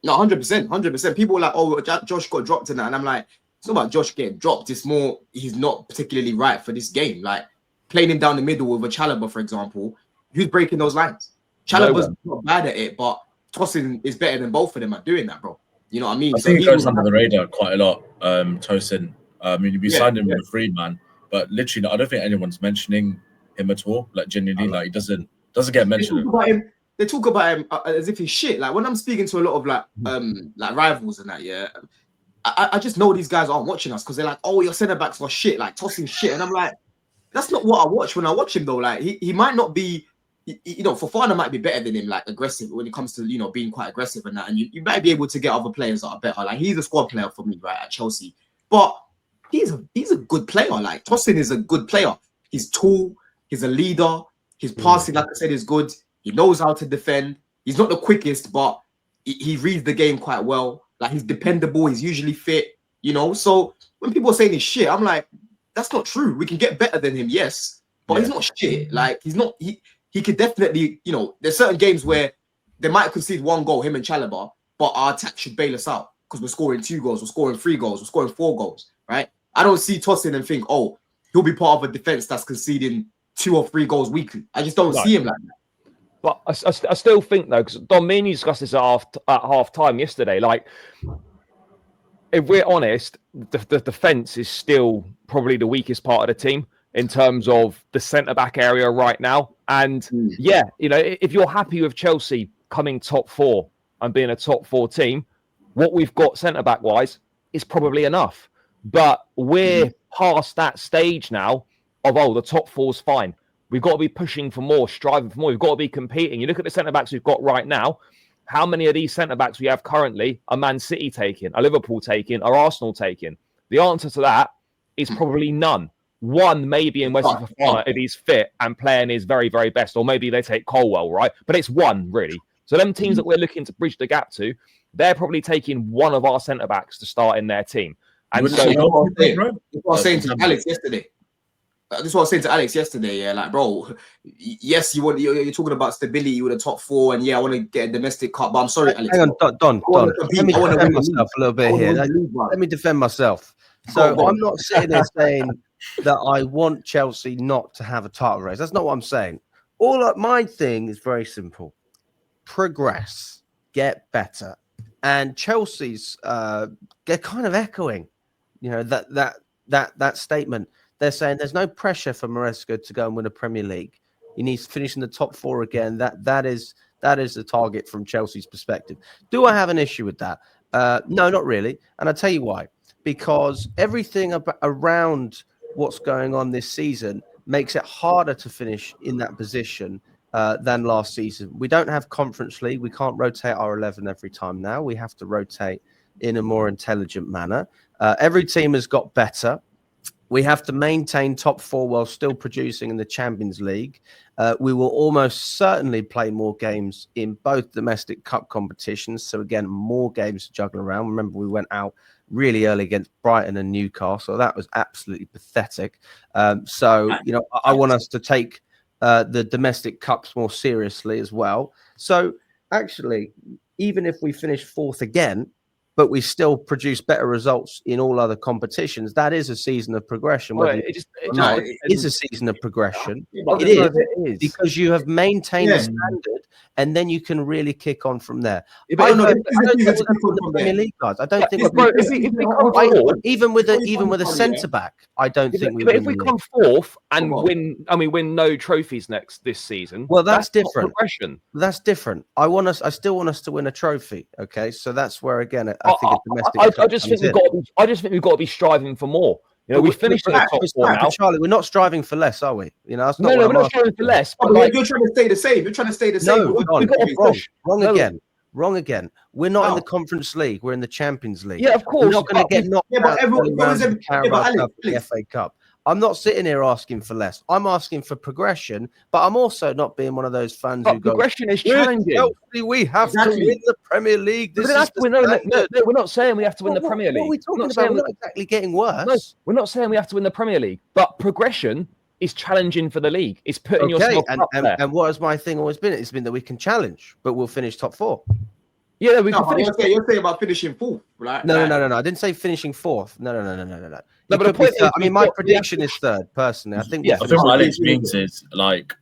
No, 100%. People were like, oh, Josh got dropped in that. And I'm like, it's not about Josh getting dropped. It's more, he's not particularly right for this game. Like, playing him down the middle with a Chalobah, for example, who's breaking those lines? Chalobah's not bad at it, but Tosin is better than both of them at doing that, bro. You know what I mean? I think he goes under the radar quite a lot, Tosin. I mean, we signed him with a free man, but literally, I don't think anyone's mentioning him at all. Like, genuinely, like, he doesn't get mentioned. They talk about him as if he's shit. Like, when I'm speaking to a lot of like rivals and that, I just know these guys aren't watching us because they're like, oh, your centre backs are shit, like tossing shit, and I'm like, that's not what I watch when I watch him though. Like, he might not be, you know, Fofana might be better than him, like aggressive when it comes to, you know, being quite aggressive and that, and you might be able to get other players that are better. Like, he's a squad player for me, right, at Chelsea, but he's a good player. Like, Tosin is a good player. He's tall. He's a leader. His passing, like I said, is good. He knows how to defend. He's not the quickest, but he reads the game quite well. Like, he's dependable. He's usually fit, you know. So when people are saying he's shit, I'm like, that's not true. We can get better than him, yes, but he's not shit. Like, he's not. He could definitely, you know, there's certain games where they might concede one goal, him and Chalobah, but our attack should bail us out because we're scoring 2 goals, we're scoring 3 goals, we're scoring 4 goals, right? I don't see Tosin and think, oh, he'll be part of a defense that's conceding 2 or 3 goals weekly. I just don't see him like that. But I still think, though, because Don, me and you discussed this at half time yesterday. Like, if we're honest, the defence is still probably the weakest part of the team in terms of the centre-back area right now. And, yeah, you know, if you're happy with Chelsea coming top 4 and being a top 4 team, what we've got centre-back-wise is probably enough. But we're past that stage now of, oh, the top 4's fine. We've got to be pushing for more, striving for more. We've got to be competing. You look at the centre-backs we've got right now. How many of these centre-backs we have currently are Man City taking, are Liverpool taking, are Arsenal taking? The answer to that is probably none. One maybe in Wesley Fofana if he's fit and playing his very, very best. Or maybe they take Colwell, right? But it's one, really. So them teams that we're looking to bridge the gap to, they're probably taking one of our centre-backs to start in their team. And so that's what I was saying to Alex yesterday. This is what I was saying to Alex yesterday. Yeah, like, bro, yes, you're talking about stability with a top 4, and yeah, I want to get a domestic cup, but I'm sorry, Alex. Hang on, Don. Let me defend myself a little bit here. Let me defend myself. So I'm not sitting there saying that I want Chelsea not to have a title race. That's not what I'm saying. My thing is very simple: progress, get better, and Chelsea's they're kind of echoing, you know, that statement. They're saying there's no pressure for Maresca to go and win a Premier League. He needs to finish in the top 4 again. That is the target from Chelsea's perspective. Do I have an issue with that? No, not really. And I'll tell you why. Because everything around what's going on this season makes it harder to finish in that position than last season. We don't have Conference League. We can't rotate our 11 every time now. We have to rotate in a more intelligent manner. Every team has got better. We have to maintain top 4 while still producing in the Champions League. We will almost certainly play more games in both domestic cup competitions. So again, more games to juggle around. Remember, we went out really early against Brighton and Newcastle. That was absolutely pathetic. So, you know, I want us to take the domestic cups more seriously as well. So actually, even if we finish 4th again, but we still produce better results in all other competitions, that is a season of progression. It is a season of progression. It is because you have maintained the standard, and then you can really kick on from there. I don't think the Premier League, guys. I don't think even with a centre back, I don't think we. But if we come 4th and win no trophies this season, well, that's different. Progression. That's different. I still want us to win a trophy. Okay, so that's where again. I just think we've got to be striving for more. You know, we finished in the top 4 now. Charlie, we're not striving for less, are we? You know, that's not we're not striving for less. But you're trying to stay the same. You're trying to stay the same. No, wrong again. We're not in the Conference League. We're in the Champions League. Yeah, of course. We're not going to get knocked out the FA Cup. I'm not sitting here asking for less. I'm asking for progression, but I'm also not being one of those fans who goes, progression is challenging. We have to win the Premier League. We're not saying we have to win the Premier League. What are we talking about? We're not exactly getting worse. No, we're not saying we have to win the Premier League, but progression is challenging for the league. It's putting yourself up there. And what has my thing always been? It's been that we can challenge, but we'll finish top 4. Yeah, we can finish. You're saying about finishing 4th, right? No. I didn't say finishing 4th. No. No, but the point is, I mean, my prediction is 3rd. Personally, I think. I think what Alex means is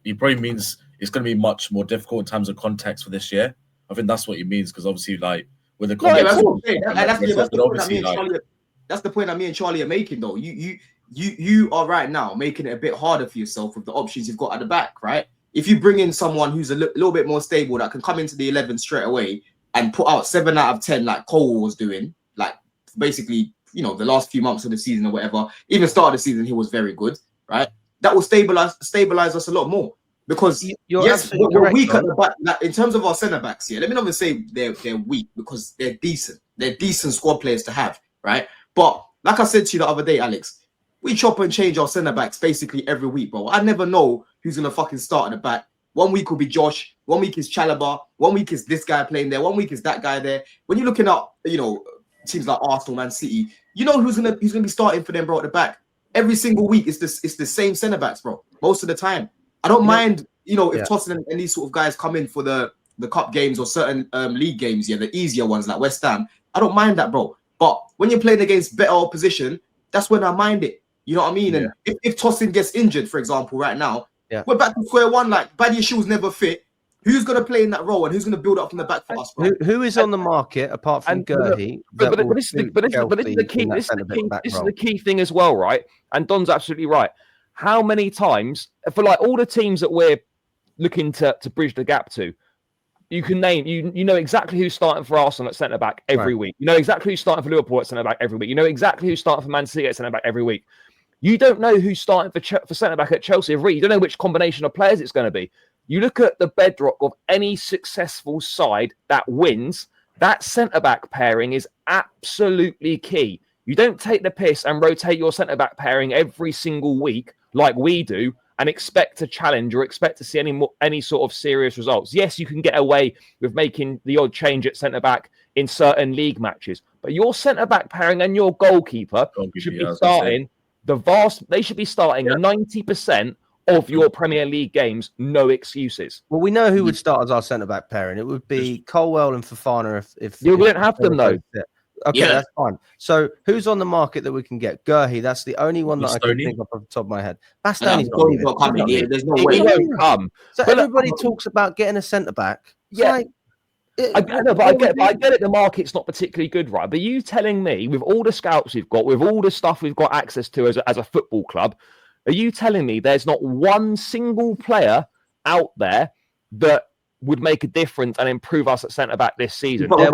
he probably means it's going to be much more difficult in terms of context for this year. I think that's what he means because obviously, with the that's the point that me and Charlie are making, though. You are right now making it a bit harder for yourself with the options you've got at the back, right? If you bring in someone who's a little bit more stable that can come into the 11 straight away and put out 7 out of 10 like Cole was doing, like basically, you know, the last few months of the season or whatever, even start of the season, he was very good, right? That will stabilize us a lot more because we're weak at the back. Like, in terms of our centre backs here, let me not even say they're weak because they're decent. They're decent squad players to have, right? But like I said to you the other day, Alex, we chop and change our centre backs basically every week, bro. I never know who's gonna fucking start at the back. One week will be Josh, 1 week is Chalobah, 1 week is this guy playing there, 1 week is that guy there. When you're looking at, you know, teams like Arsenal, Man City, you know who's gonna be starting for them, bro, at the back. Every single week it's the same centre backs, bro. Most of the time. I don't mind, you know, if Tottenham and these sort of guys come in for the cup games or certain league games, the easier ones like West Ham. I don't mind that, bro. But when you're playing against better opposition, that's when I mind it. You know what I mean? And if Tosin gets injured, for example, right now, we're back to square one. Like, Badia Shields never fit. Who's going to play in that role and who's going to build up from the back for us, bro? Who is on the market apart from Gurhey? But this is the key. This is the key thing as well, right? And Don's absolutely right. How many times for like all the teams that we're looking to bridge the gap to, you can name you know exactly who's starting for Arsenal at centre back every week. You know exactly who's starting for Liverpool at centre back every week. You know exactly who's starting for Man City at centre back every week. You don't know who's starting for centre back at Chelsea every week. You don't know which combination of players it's going to be. You look at the bedrock of any successful side that wins, that centre-back pairing is absolutely key. You don't take the piss and rotate your centre-back pairing every single week like we do and expect to challenge or expect to see any sort of serious results. Yes, you can get away with making the odd change at centre-back in certain league matches, but your centre-back pairing and your goalkeeper should be starting they should be starting 90% of your Premier League games, no excuses. Well, we know who would start as our centre-back pairing. It would be Colwell and Fofana. If we don't have them, though. Okay, that's fine. So who's on the market that we can get? Gurhey, that's the only one that I can think of off the top of my head. Bastoni's not coming. There's no way he won't come. So everybody talks about getting a centre-back. I get it. The market's not particularly good, right? But you telling me, with all the scouts we've got, with all the stuff we've got access to as a football club, are you telling me there's not one single player out there that would make a difference and improve us at centre back this season? We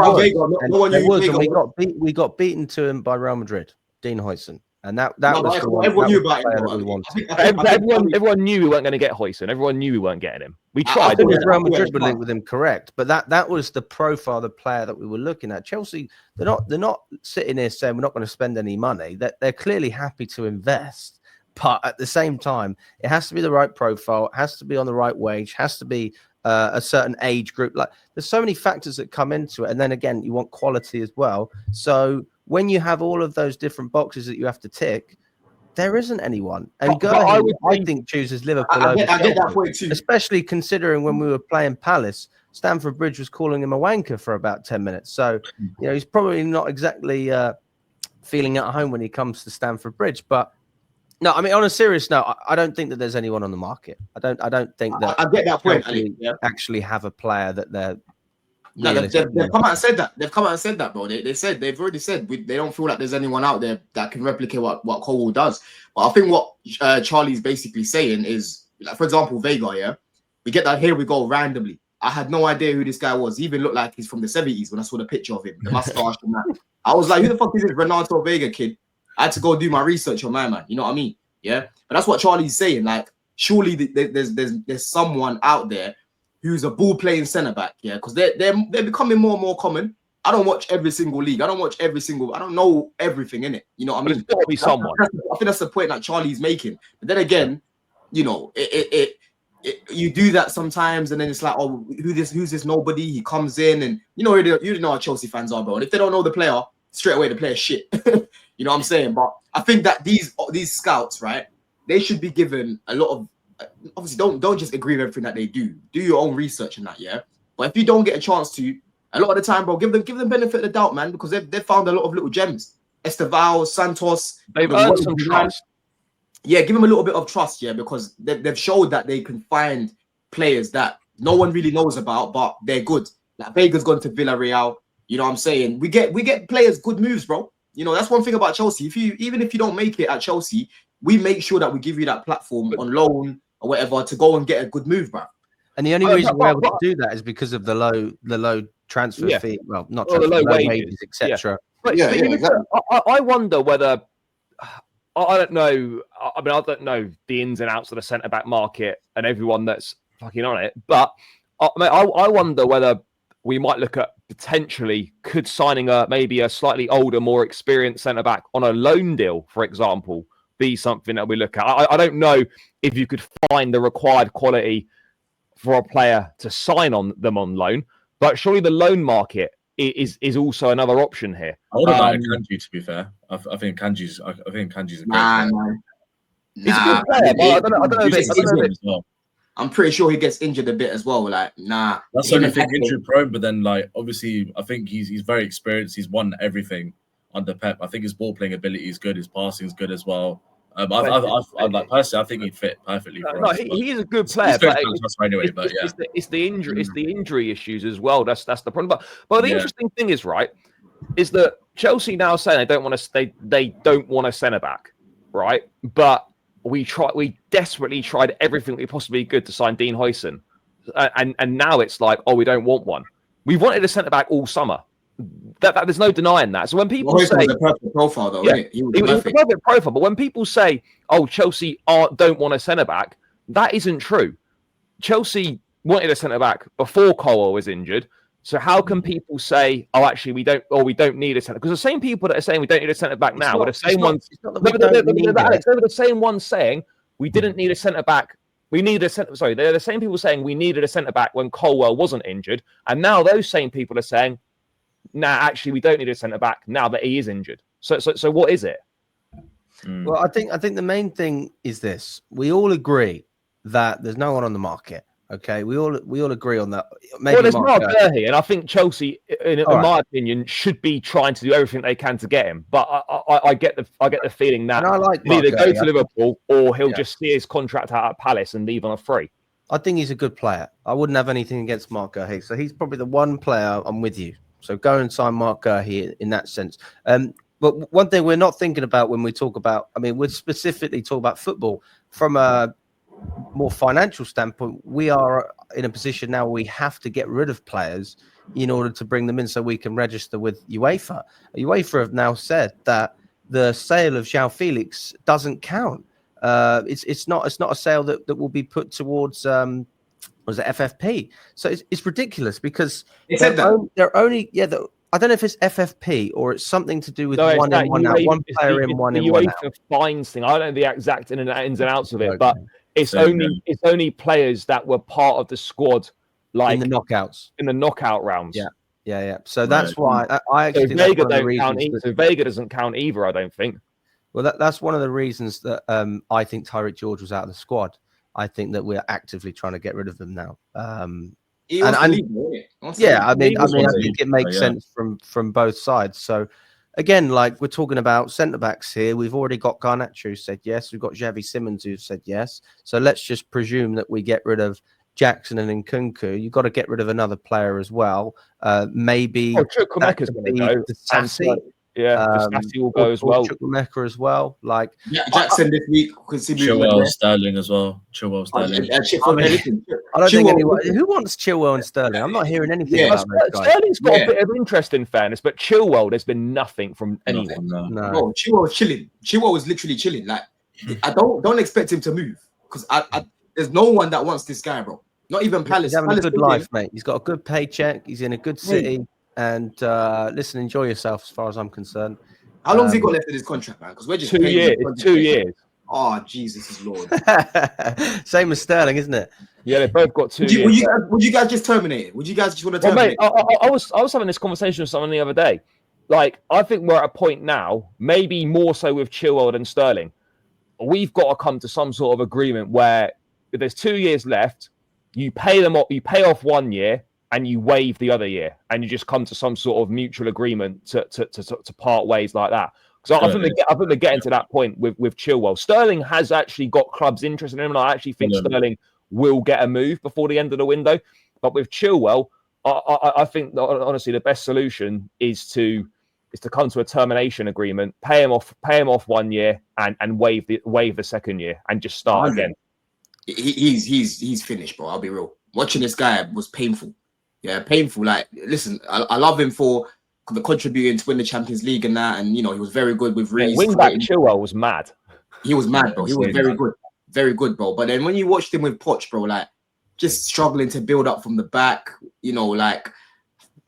got beaten to him by Real Madrid, Dean Huijsen, And that No, was but the one everyone knew that was about the him. player that we Bro. wanted. Everyone knew we weren't going to get Højsund. Everyone knew we weren't getting him. We I tried. thought As Real yeah, Madrid were yeah. linked with him, correct? But that was the profile of the player that we were looking at. Chelsea, they're not sitting here saying we're not going to spend any money. They're clearly happy to invest, but at the same time, it has to be the right profile, it has to be on the right wage, has to be a certain age group. Like there's so many factors that come into it, and then again, you want quality as well. So when you have all of those different boxes that you have to tick, there isn't anyone. And I think chooses Liverpool over I get that Chelsea, point too. especially considering when we were playing Palace, Stamford Bridge was calling him a wanker for about 10 minutes. So, he's probably not exactly feeling at home when he comes to Stamford Bridge. But no, I mean, on a serious note, I don't think that there's anyone on the market. I don't think that I get that point, Ali. Yeah. actually have a player that they're. No, they've come out and said that. They've come out and said that, bro. They've already said they don't feel like there's anyone out there that can replicate what Colwell does. But I think what Charlie's basically saying is, like, for example, Vega. Yeah, we get that here we go randomly. I had no idea who this guy was. He even looked like he's from the 70s when I saw the picture of him, the mustache and that. I was like, who the fuck is this Renato Vega kid? I had to go do my research on my man. You know what I mean? Yeah. But that's what Charlie's saying. Like, surely there's someone out there who's a ball playing centre back, yeah, because they're becoming more and more common. I don't watch every single league. I don't know everything in it. You know what I mean? There's got to be someone. I think that's the point that Charlie's making. But then again, you know, you do that sometimes, and then it's like, oh, who's this nobody? He comes in, and you know how Chelsea fans are, bro. And if they don't know the player, straight away the player's shit. You know what I'm saying? But I think that these scouts, right, they should be given a lot of. Obviously, don't just agree with everything that they do. Do your own research and that, yeah. But if you don't get a chance to, a lot of the time, bro, give them benefit of the doubt, man, because they've found a lot of little gems. Estêvão, Santos, they've earned some trust. Yeah, give them a little bit of trust, yeah, because they've showed that they can find players that no one really knows about, but they're good. Like Vega's gone to Villarreal. You know what I'm saying? We get players good moves, bro. You know, that's one thing about Chelsea. Even if you don't make it at Chelsea, we make sure that we give you that platform on loan or whatever to go and get a good move, bro. And the only reason we're able to do that is because of the low transfer fee. Well, not transfer, the low wages, etc. Yeah. Exactly. I wonder whether I don't know. I mean, I don't know the ins and outs of the centre back market and everyone that's fucking on it. But I wonder whether we might look at potentially signing maybe a slightly older, more experienced centre back on a loan deal, for example, be something that we look at. I don't know if you could find the required quality for a player to sign on them on loan, but surely the loan market is also another option here. I would have liked Kanji, to be fair. I think Kanji's a great player. He's a good player, but I don't know. I'm pretty sure he gets injured a bit as well. Like, nah. That's the only thing, injury prone. But then, like, obviously, I think he's very experienced. He's won everything under Pep. I think his ball playing ability is good. His passing is good as well. I'd like personally, I think he'd fit perfectly for us. He is a good player, but it's the injury, Mm. it's the injury issues as well. That's the problem. But the interesting thing is, right, is that Chelsea now saying they don't want a centre back, right? But we desperately tried everything we possibly could to sign Dean Højsund, and now it's like, oh, we don't want one. We wanted a centre back all summer. That there's no denying that. So when people say was a perfect profile, though, he was a perfect profile. But when people say, "Oh, Chelsea don't want a centre back," that isn't true. Chelsea wanted a centre back before Colwell was injured. So how can people say, "Oh, actually, we don't need a centre"? Because the same people that are saying we don't need a centre back now are the same ones. They're the same ones saying we didn't need a centre back. We needed a centre. Sorry, they're the same people saying we needed a centre back when Colwell wasn't injured, and now those same people are saying, nah, actually, we don't need a centre back now that he is injured. So what is it? Well, I think the main thing is this: we all agree that there's no one on the market. Okay, we all agree on that. Maybe there's Mark Gurhey, and I think Chelsea, in my opinion, should be trying to do everything they can to get him. But I get the feeling that he'll either go to Liverpool or he'll just see his contract out at Palace and leave on a free. I think he's a good player. I wouldn't have anything against Mark Gurhey, so he's probably the one player I'm with you. So go and sign Mark Gurhey in that sense. But one thing we're not thinking about when we talk about, I mean, we're specifically talking about football from a more financial standpoint. We are in a position now where we have to get rid of players in order to bring them in so we can register with UEFA. UEFA have now said that the sale of João Felix doesn't count. It's not a sale that will be put towards was it FFP? So it's ridiculous because they're only I don't know if it's FFP or it's something to do with one in, one out, one player in, one in, one out. The fines thing. I don't know the exact ins and outs of it, but it's only players that were part of the squad, like in the knockouts, in the knockout rounds. Yeah. So that's why I actually think Vega don't count. So Vega doesn't count either. I don't think. Well, that's one of the reasons that I think Tyreek George was out of the squad. I think that we're actively trying to get rid of them now. I think it makes sense from both sides. So again, like we're talking about centre backs here, we've already got Garnacho who said yes. We've got Xavi Simons who said yes. So let's just presume that we get rid of Jackson and Nkunku. You've got to get rid of another player as well. Maybe Chukwuemeka's going to go. Sassy. Sassy will go as well. Chukwuemeka as well. Like Jackson this week. Chilwell, Sterling as well. Chilwell, Sterling. I don't think anyone who wants Chilwell and Sterling. I'm not hearing anything about those guys. Sterling's got a bit of interest in fairness, but Chilwell, there's been nothing from anyone. No. Bro, Chilwell was chilling. Chilwell was literally chilling. Like I don't expect him to move because there's no one that wants this guy, bro. Not even Palace. He's having a good life, mate. He's got a good paycheck. He's in a good city. And listen, enjoy yourself as far as I'm concerned. How long has he got left in his contract, man? Because we're just 2 years. 2 years. Oh, Jesus is Lord. Same as Sterling, isn't it? Yeah, they both got 2 years. Would you guys just terminate it? Would you guys just want to terminate it? I was having this conversation with someone the other day. Like, I think we're at a point now, maybe more so with Chilwell than Sterling. We've got to come to some sort of agreement where if there's 2 years left, you pay them off, you pay off 1 year, and you waive the other year, and you just come to some sort of mutual agreement to part ways like that. So I think they're getting to that point with Chilwell. Sterling has actually got clubs interested in him, and I actually think Sterling will get a move before the end of the window. But with Chilwell, I think that, honestly the best solution is to come to a termination agreement, pay him off 1 year, and waive the second year, and just start again. He's finished, bro. I'll be real. Watching this guy was painful. Yeah, painful. Like, listen, I love him for the contributing to win the Champions League and that, and he was very good with Reece. Wingback Chilwell was mad. He was mad, bro. He was very good, bro. But then when you watched him with Poch, bro, like just struggling to build up from the back, like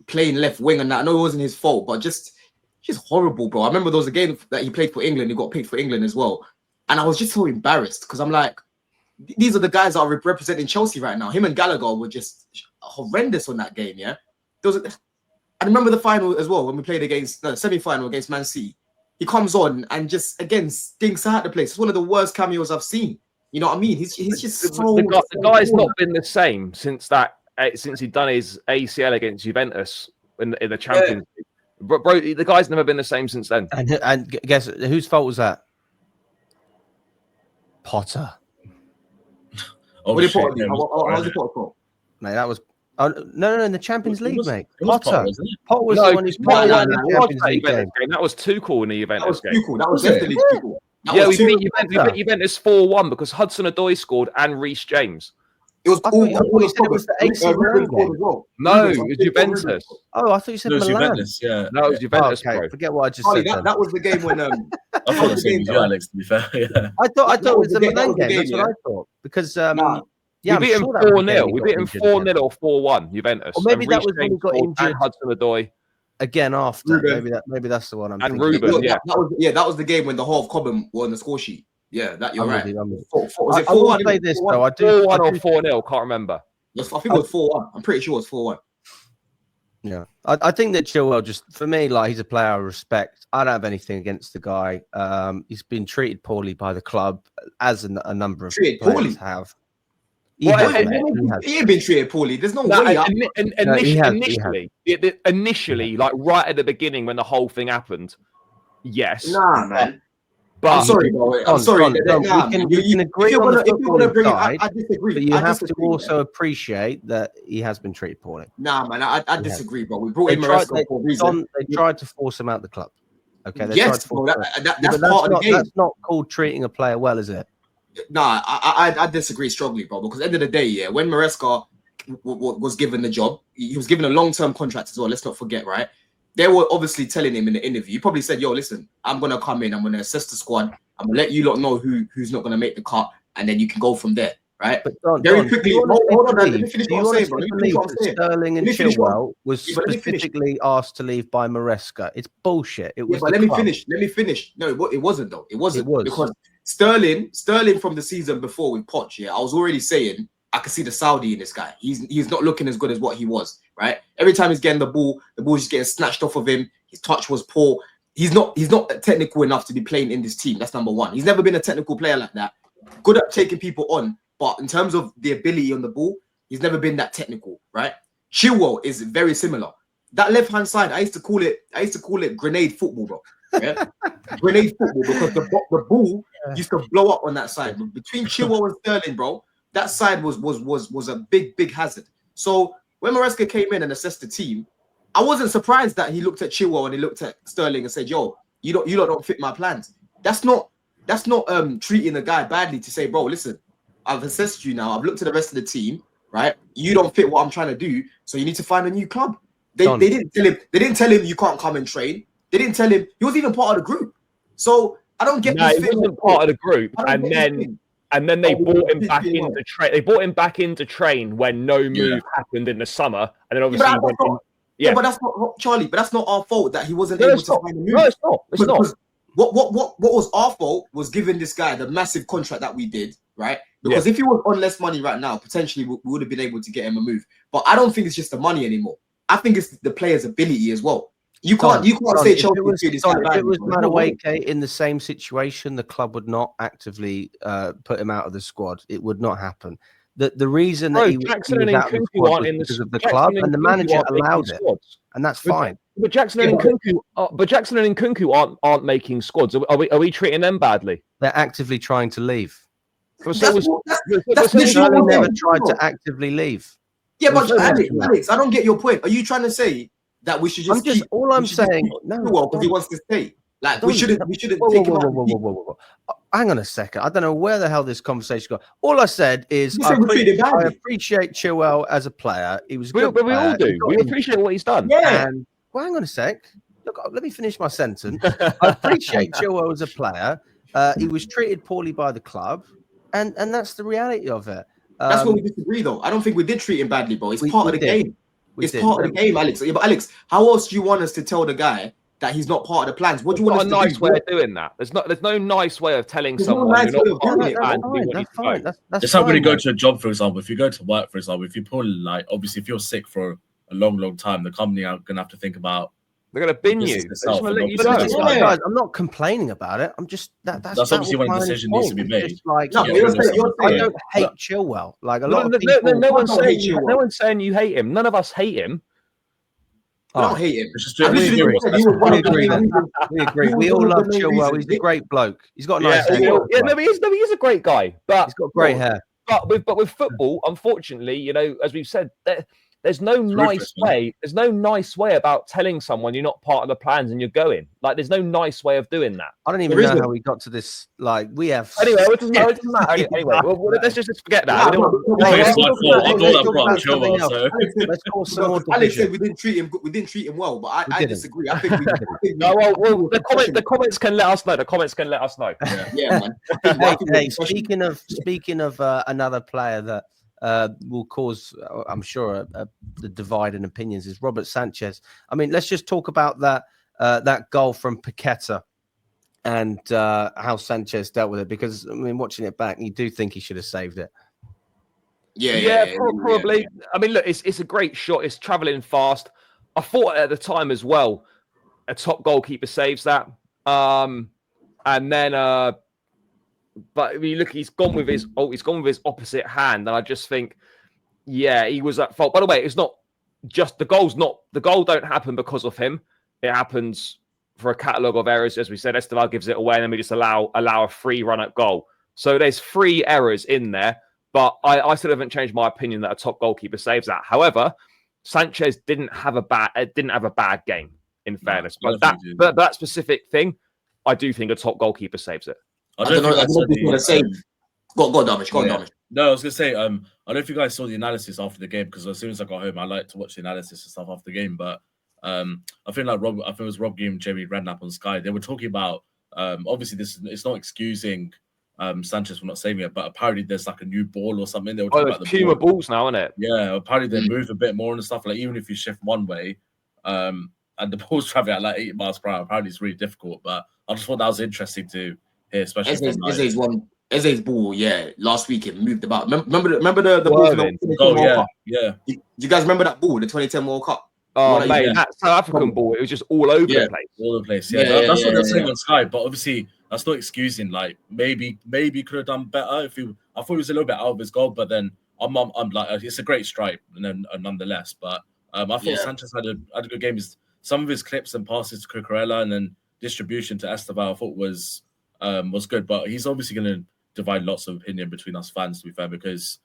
playing left wing and that. I know it wasn't his fault, but just horrible, bro. I remember there was a game that he played for England. He got picked for England as well, and I was just so embarrassed because I'm like, these are the guys that are representing Chelsea right now. Him and Gallagher were just horrendous on that game. Yeah, I remember the final as well when we played against the semi-final against Man City. He comes on and just again stinks out the place. It's one of the worst cameos I've seen. You know what I mean? He's just the guy's not been the same since he'd done his ACL against Juventus in the Champions League. Bro, the guy's never been the same since then. And guess whose fault was that? Potter. What did Potter do? How's the Potter fault? Mate, that was no, in the Champions League, mate. Potter was the one who's playing in the Champions League game. That was Tuchel in the Juventus game. That was definitely Tuchel. We beat Juventus 4-1 because Hudson-Odoi scored and Reece James. It was it was the AC Milan game. No, it was Juventus. Oh, I thought you said Milan. Juventus, yeah. No, it was Juventus. Okay, forget what I just said. That was the game when I thought it was Alex, to be fair. Yeah. I thought it was the Milan game. That's what I thought because we beat him 4-0. We beat him 4-0 or 4-1. Juventus. Or maybe that was when he got injured. Hudson-Odoi. Again after. Ruben. Maybe that's the one I'm thinking. And Ruben, that was the game when the whole of Cobham were on the score sheet. Yeah, that you're right. Was it 4-1? I will say this though. I do 4-1 or 4-0. Can't remember. I think it was 4-1. I'm pretty sure it was 4-1. Yeah, I think that Chilwell just for me, like he's a player I respect. I don't have anything against the guy. He's been treated poorly by the club, as a number of players have. He ain't been treated poorly. There's no way. Initially, like right at the beginning when the whole thing happened, yes. Nah, man. But I'm sorry, bro. I'm sorry. We can agree on the footballing side, I disagree. but you have to also appreciate that he has been treated poorly. Nah, man, I disagree, bro. We brought in Maresca for a reason. They tried to force him out the club. Okay, yes, bro. That's part of the game. That's not called treating a player well, is it? Nah, I disagree strongly, bro. Because at the end of the day, yeah, when Maresca was given the job, he was given a long-term contract as well. Let's not forget, right? they were obviously telling him in the interview. He probably said, "Yo, listen, I'm gonna come in. I'm gonna assess the squad. I'm gonna let you lot know who's not gonna make the cut, and then you can go from there." Right? But Don, Very quickly. Hold on, let me finish do you what I'm saying, honestly bro. Let me finish believe what I'm that saying. Sterling and Let me finish what- Chilwell was Yeah, but let me finish. specifically asked to leave by Maresca? It's bullshit. It was. Yeah, but the let me club. finish. Let me finish. No, it wasn't though. It wasn't. It was. Because Sterling from the season before with Poch, yeah, I was already saying I could see the Saudi in this guy. He's not looking as good as what he was, right? Every time he's getting the ball's just getting snatched off of him. His touch was poor. He's not technical enough to be playing in this team. That's number one. He's never been a technical player like that. Good at taking people on, but in terms of the ability on the ball, he's never been that technical, right? Chilwell is very similar. That left-hand side, I used to call it grenade football, bro. Yeah? Grenade football, because the ball used to blow up on that side. But between Chilwell and Sterling, bro, that side was a big hazard. So when Maresca came in and assessed the team, I wasn't surprised that he looked at Chilwell and he looked at Sterling and said, "Yo, you don't fit my plans." That's not treating the guy badly to say, "Bro, listen, I've assessed you now. I've looked at the rest of the team, right? You don't fit what I'm trying to do, so you need to find a new club." They didn't tell him. They didn't tell him you can't come and train. They didn't tell him he was even part of the group. So I don't get. No, he wasn't part of the group, and then they bought him back into train. They bought him back into train when no move happened in the summer, and then obviously he went in. Yeah, but that's not Charlie. But that's not our fault that he wasn't able to find a move. No, it's not. It's not. What was our fault was giving this guy the massive contract that we did, right? Because if he was on less money right now, potentially we would have been able to get him a move. But I don't think it's just the money anymore. I think it's the player's ability as well. You can't say Chelsea. If it was Madueke in the same situation, the club would not actively put him out of the squad. It would not happen. The reason that Jackson and Nkunku aren't in because of the club, and the manager allowed it, and that's fine. But Jackson and Nkunku aren't making squads. Are we treating them badly? They're actively trying to leave. Sterling never tried to actively leave. Yeah, but Alex, I don't get your point. Are you trying to say that we should just keep? All I'm saying, no, because he wants to stay. Like we shouldn't take him out. Whoa. Hang on a second. I don't know where the hell this conversation got. All I said is I appreciate Chilwell as a player. He was good. But we all do. We appreciate what he's done. Yeah. And, well, hang on a sec. Look, let me finish my sentence. I appreciate Chilwell as a player. He was treated poorly by the club, and that's the reality of it. That's what we disagree, though. I don't think we did treat him badly, bro. It's part of the game. It's part of the game, Alex. Yeah, but Alex, how else do you want us to tell the guy that he's not part of the plans? What do you want us to do? There's no nice way of doing that. There's no nice way of telling someone you're not part of the plan. That's fine. It's like when you go to a job, for example. If you go to work, for example, if you pull, like, obviously, if you're sick for a long time, the company are going to have to think about. They're going to bin you. Guys, I'm not complaining about it. I'm just that's obviously when a decision needs to be made. Like, I don't hate Chilwell. Like a lot of people. No one's saying you hate him. None of us hate him. I don't hate him. We agree. We all love Chilwell. He's a great bloke. He's got nice hair. He is a great guy. But he's got great hair. But with football, unfortunately, as we've said, there's no nice way. There's no nice way about telling someone you're not part of the plans and you're going. Like, there's no nice way of doing that. I don't even know how we got to this. Like, we have. Anyway, it doesn't matter. Anyway, let's just forget that. Let's call some more. Alex said we didn't treat him well, but I disagree. I think we no. Well, the comments can let us know. The comments can let us know. Yeah, man. Hey, speaking of another player that will cause, I'm sure, the divide in opinions is Robert Sanchez. I mean, let's just talk about that goal from Paqueta and how Sanchez dealt with it, because I mean, watching it back, you do think he should have saved it. Yeah, probably. Yeah. I mean, look, it's a great shot. It's traveling fast. I thought at the time as well, a top goalkeeper saves that, and then. But I mean, look, he's gone with his opposite hand, and I just think, yeah, he was at fault. By the way, it's not just the goal don't happen because of him. It happens for a catalogue of errors, as we said. Estêvão gives it away, and then we just allow a free run at goal. So there's 3 errors in there, but I still haven't changed my opinion that a top goalkeeper saves that. However, Sanchez didn't have a bad game, in fairness, but that specific thing, I do think a top goalkeeper saves it. I don't know if you're going to say. Go on, Damish. No, I was going to say, I don't know if you guys saw the analysis after the game, because as soon as I got home, I like to watch the analysis and stuff after the game. But I think like Rob, I think it was Rob Green and Jamie Redknapp on Sky. They were talking about obviously it's not excusing Sanchez for not saving it, but apparently there's like a new ball or something. They were talking about the Puma ball. balls now, isn't it? Yeah, apparently they move a bit more and stuff. Like even if you shift one way, and the ball's traveling at like 80 miles per hour, apparently it's really difficult. But I just thought that was interesting to hear, especially Eze's ball, last week it moved about. Remember the ball from the 2010 World Cup? Yeah. Do you guys remember that ball, the 2010 World Cup? Oh, mate, that South African ball, it was just all over the place. All over the place, that's what they're saying on Sky. But obviously, that's not excusing. Like maybe could have done better. I thought he was a little bit out of his goal, but then I'm like, it's a great strike, and then nonetheless. But I thought Sanchez had a good game. Some of his clips and passes to Cucurella and then distribution to Estêvão, I thought was good. But he's obviously going to divide lots of opinion between us fans, to be fair, because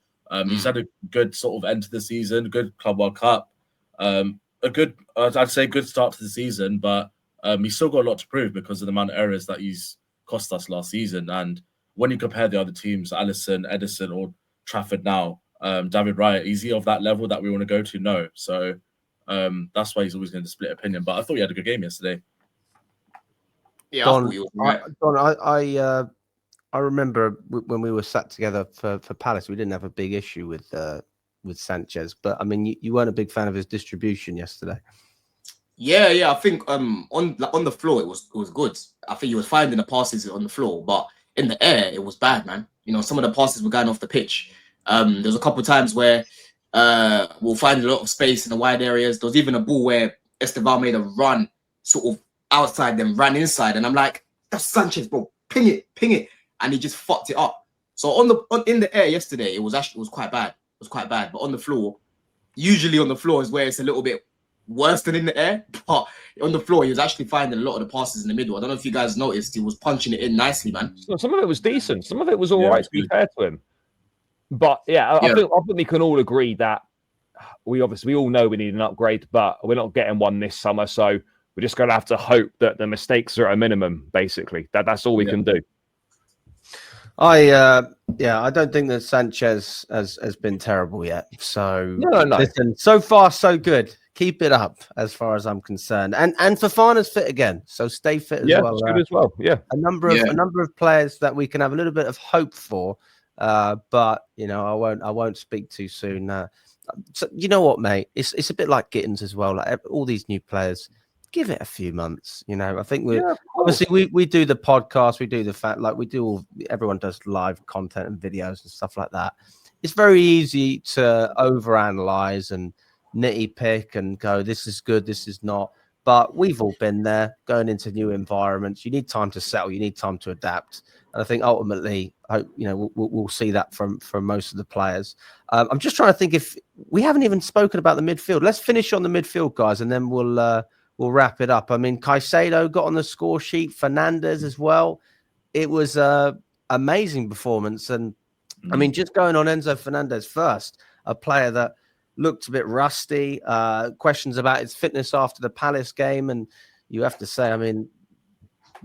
he's had a good sort of end to the season, good Club World Cup, a good, I'd say, good start to the season, but he's still got a lot to prove because of the amount of errors that he's cost us last season. And when you compare the other teams, Alisson, Edison, or Trafford now, David Raya, is he of that level that we want to go to? No. So that's why he's always going to split opinion. But I thought he had a good game yesterday. Yeah, Don, I remember when we were sat together for Palace, we didn't have a big issue with Sanchez, but I mean, you weren't a big fan of his distribution yesterday. Yeah, I think on the floor it was good. I think he was finding the passes on the floor, but in the air it was bad, man. You know, some of the passes were going off the pitch. There's a couple of times where we'll find a lot of space in the wide areas. There was even a ball where Estêvão made a run sort of outside, then ran inside, and I'm like, that's Sanchez, bro. Ping it, and he just fucked it up. So in the air yesterday, it was quite bad. It was quite bad, but on the floor, usually on the floor is where it's a little bit worse than in the air. But on the floor, he was actually finding a lot of the passes in the middle. I don't know if you guys noticed, he was punching it in nicely, man. So some of it was decent. Some of it was all right, to be fair to him. But I think we can all agree that we all know we need an upgrade, but we're not getting one this summer. So we're just going to have to hope that the mistakes are at a minimum. Basically, that's all we can do. I don't think that Sanchez has been terrible yet. So no. Listen, so far so good. Keep it up, as far as I'm concerned. And Fofana's fit again, so stay fit as well. Good as well. Yeah, a number of players that we can have a little bit of hope for. But you know, I won't speak too soon. So you know what, mate? It's a bit like Gittins as well. Like all these new players, give it a few months. You know, I think obviously we do the podcast, we do the fact like everyone does live content and videos and stuff like that. It's very easy to overanalyze and nitty pick and go, this is good, this is not. But we've all been there, going into new environments. You need time to settle. You need time to adapt. And I think ultimately, we'll see that from most of the players. I'm just trying to think if we haven't even spoken about the midfield. Let's finish on the midfield, guys, and then we'll wrap it up. I mean, Caicedo got on the score sheet. Fernandes as well. It was an amazing performance. And I mean, just going on Enzo Fernandez first, a player that looked a bit rusty, questions about his fitness after the Palace game. And you have to say, I mean,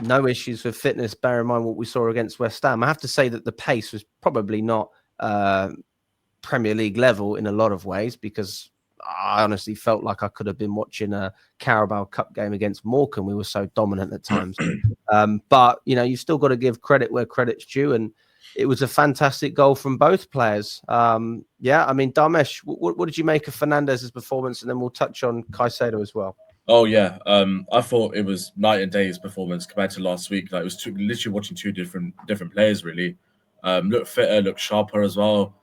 no issues with fitness. Bear in mind what we saw against West Ham. I have to say that the pace was probably not Premier League level in a lot of ways, because I honestly felt like I could have been watching a Carabao Cup game against Morecambe. We were so dominant at times. But, you know, you've still got to give credit where credit's due. And it was a fantastic goal from both players. I mean, Dharmesh, what did you make of Fernandez's performance? And then we'll touch on Caicedo as well. Oh, yeah. I thought it was night and day his performance compared to last week. Like, it was literally watching two different players, really. Looked fitter, looked sharper as well.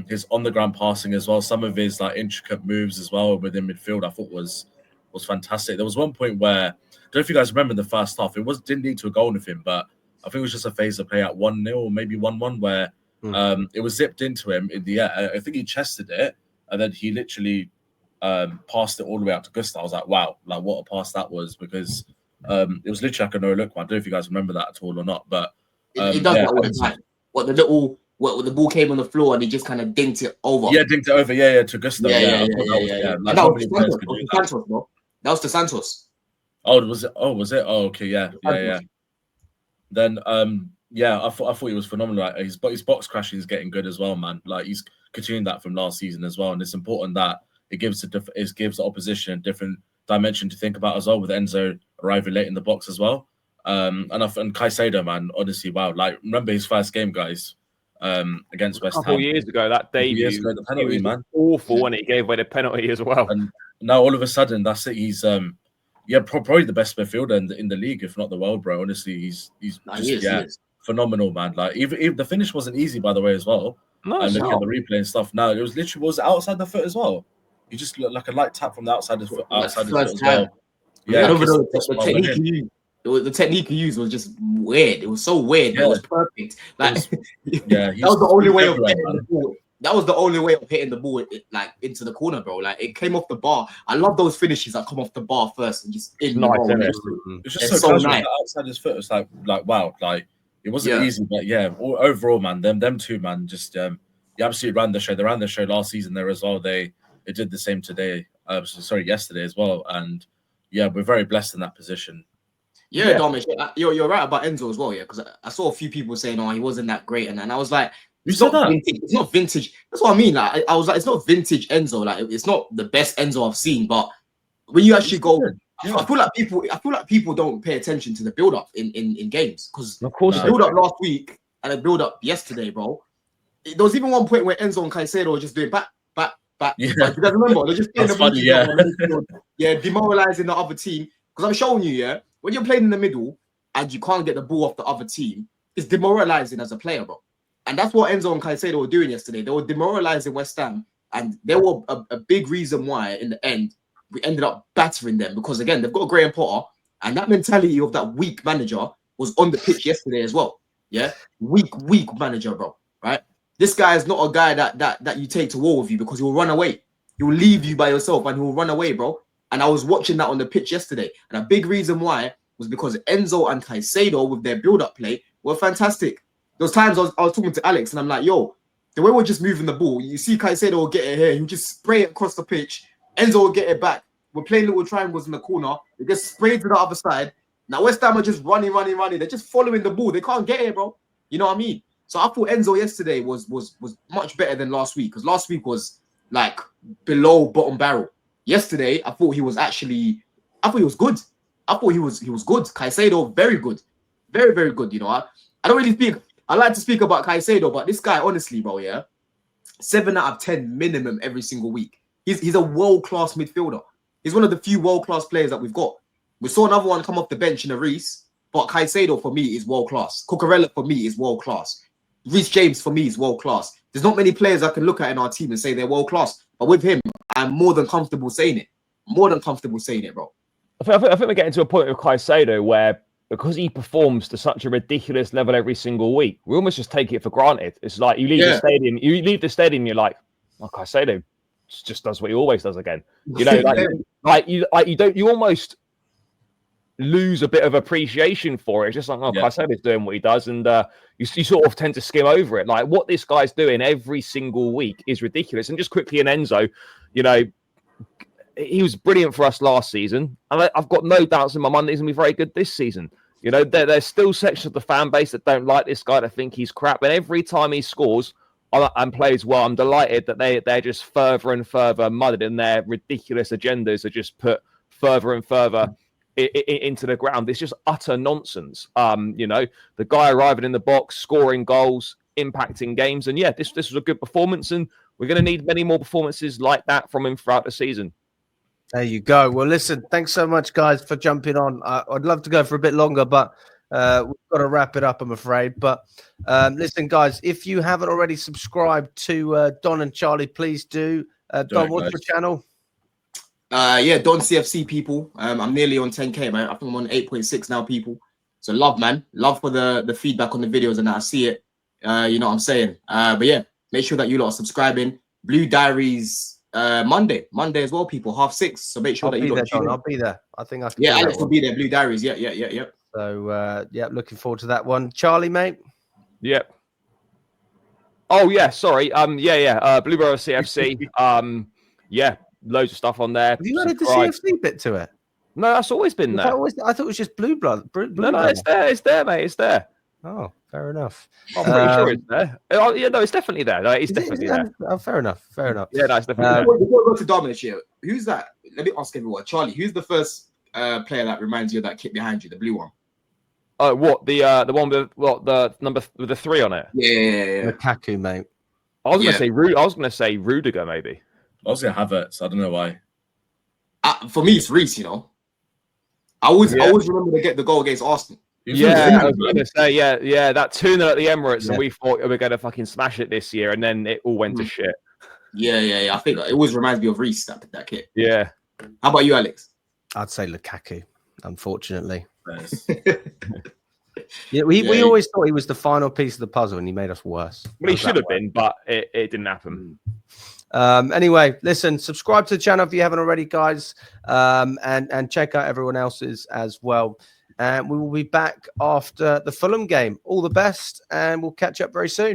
His on-the-ground passing as well. Some of his like intricate moves as well within midfield, I thought was fantastic. There was one point where, I don't know if you guys remember in the first half, didn't lead to a goal with him, but I think it was just a phase of play at 1-0 or maybe 1-1 where it was zipped into him in the air. I think he chested it, and then he literally passed it all the way out to Gustav. I was like, wow, like what a pass that was, because it was literally like a no-look one. I don't know if you guys remember that at all or not, but it does that all the time. What the ball came on the floor and he just kind of dinked it over. Yeah, dinked it over. Yeah, to Gustav. That was to Santos. Oh, was it? Oh, okay. Yeah. Then, I thought he was phenomenal. Like, his box crashing is getting good as well, man. Like, he's continuing that from last season as well, and it's important that it gives the opposition a different dimension to think about as well, with Enzo arriving late in the box as well. And Caicedo, man, honestly, wow. Like, remember his first game, guys, against West Ham. A couple years ago, that debut, years ago, the penalty, he was man. awful, and he gave away the penalty as well. And now all of a sudden, that's it. He's probably the best midfielder in the league, if not the world, bro. Honestly, he's phenomenal, man. Like, even the finish wasn't easy, by the way, as well. No, And looking at the replay and stuff, no, it was literally outside the foot as well. He just looked like a light tap from the outside his foot, as well. Yeah, the technique he used was just weird. It was so weird, but it was perfect. Like, that was the only way of hitting the ball. That was the only way of hitting the ball, like, into the corner, bro. Like, it came off the bar. I love those finishes that come off the bar first and just in the goal. It's just so nice. Outside his foot, it's like wow, like, it wasn't easy, but overall, man, them two, man, just you absolutely ran the show. They ran the show last season there as well. They did the same today. Yesterday as well. And yeah, we're very blessed in that position. Yeah, Domish, you're right about Enzo as well, because I saw a few people saying, "Oh, he wasn't that great," and I was like, "It's not vintage. It's not vintage." That's what I mean. Like, I was like, "It's not vintage Enzo. Like, it's not the best Enzo I've seen." But when you actually go, I feel like people don't pay attention to the build up in games, because of course the build up last week and the build up yesterday, bro. There was even one point where Enzo and Caicedo were just doing back. Yeah. Like, you guys remember? They're just playing demoralizing the other team. Because I'm showing you, when you're playing in the middle and you can't get the ball off the other team, it's demoralizing as a player, bro. And that's what Enzo and Caicedo were doing yesterday. They were demoralizing West Ham, and they were a big reason why, in the end, we ended up battering them. Because, again, they've got Graham Potter, and that mentality of that weak manager was on the pitch yesterday as well. Yeah? Weak manager, bro. Right? This guy is not a guy that you take to war with you, because he will run away. He will leave you by yourself and he will run away, bro. And I was watching that on the pitch yesterday. And a big reason why was because Enzo and Caicedo, with their build-up play, were fantastic. Those times I was talking to Alex and I'm like, yo, the way we're just moving the ball, you see Caicedo will get it here. He'll just spray it across the pitch. Enzo will get it back. We're playing little triangles in the corner. They just spray to the other side. Now West Ham are just running. They're just following the ball. They can't get it, bro. You know what I mean? So I thought Enzo yesterday was much better than last week, because last week was like below bottom barrel. Yesterday, I thought he was good. I thought he was good. Caicedo, very good. Very, very good. You know, I don't really speak. I like to speak about Caicedo, but this guy, honestly, bro, 7 out of 10 minimum every single week. He's a world-class midfielder. He's one of the few world-class players that we've got. We saw another one come off the bench in a Reece, but Caicedo for me is world-class. Cucurella for me is world-class. Reece James for me is world-class. There's not many players I can look at in our team and say they're world-class, but with him, I'm more than comfortable saying it. Bro. I think we're getting to a point with Caicedo where, because he performs to such a ridiculous level every single week, we almost just take it for granted. It's like you leave the stadium, you're like, oh, Caicedo just does what he always does again. You know, you almost lose a bit of appreciation for it. It's just like, oh, Caicedo's doing what he does, and you sort of tend to skim over it. Like, what this guy's doing every single week is ridiculous. And just quickly, in Enzo, you know, he was brilliant for us last season, and I've got no doubts in my mind that he's going to be very good this season. You know, there's still sections of the fan base that don't like this guy, that think he's crap, and every time he scores and plays well, I'm delighted that they're just further and further mudded, and their ridiculous agendas are just put further and further into the ground. It's just utter nonsense. You know, the guy arriving in the box, scoring goals, impacting games, and this was a good performance, and we're going to need many more performances like that from him throughout the season. There you go. Well, listen, thanks so much, guys, for jumping on. I'd love to go for a bit longer, but we've got to wrap it up, I'm afraid. But listen, guys, if you haven't already subscribed to Don and Charlie, please do. Don, what's your channel? Don CFC, people. I'm nearly on 10K, man. I think I'm on 8.6 now, people. So love, man. Love for the feedback on the videos and that. I see it. You know what I'm saying? But yeah, make sure that you lot are subscribing. Blue Diaries Monday as well, people. 6:30. So make sure that you lot tune in. I'll be there. I think I can. Yeah, Alex will be there. Blue Diaries. Yeah. So looking forward to that one. Charlie, mate. Yep. Oh yeah, sorry. Blueberry CFC. Loads of stuff on there. Have you added the CFC bit to it? No, that's always been there. I thought it was just Blue Blood. No, it's there, mate. It's there. Oh, fair enough. I'm pretty sure it's there. Oh, yeah, no, it's definitely there. No, it's Is it- definitely is it- there. Oh, fair enough. Fair enough. Yeah, no, it's definitely there. Before we go to Dominus here, who's that? Let me ask everyone. Charlie, who's the first player that reminds you of that kit behind you, the blue one? Oh, what the one with the number with the 3 on it? Yeah. Lukaku, mate. I was gonna say Rudiger maybe. I was gonna have it, so I don't know why. For me, it's Reece. You know, I always remember to get the goal against Arsenal. Yeah, I was gonna say that 2-0 at the Emirates, Yeah. and we thought we were gonna fucking smash it this year, and then it all went to shit. Yeah. I think it always reminds me of Reece that kit. Yeah. How about you, Alex? I'd say Lukaku, unfortunately. Nice. Yeah, we always thought he was the final piece of the puzzle, and he made us worse. Well, he How's should that have been, but it didn't happen. Anyway, listen, subscribe to the channel if you haven't already, guys, and check out everyone else's as well. And we will be back after the Fulham game. All the best, and we'll catch up very soon.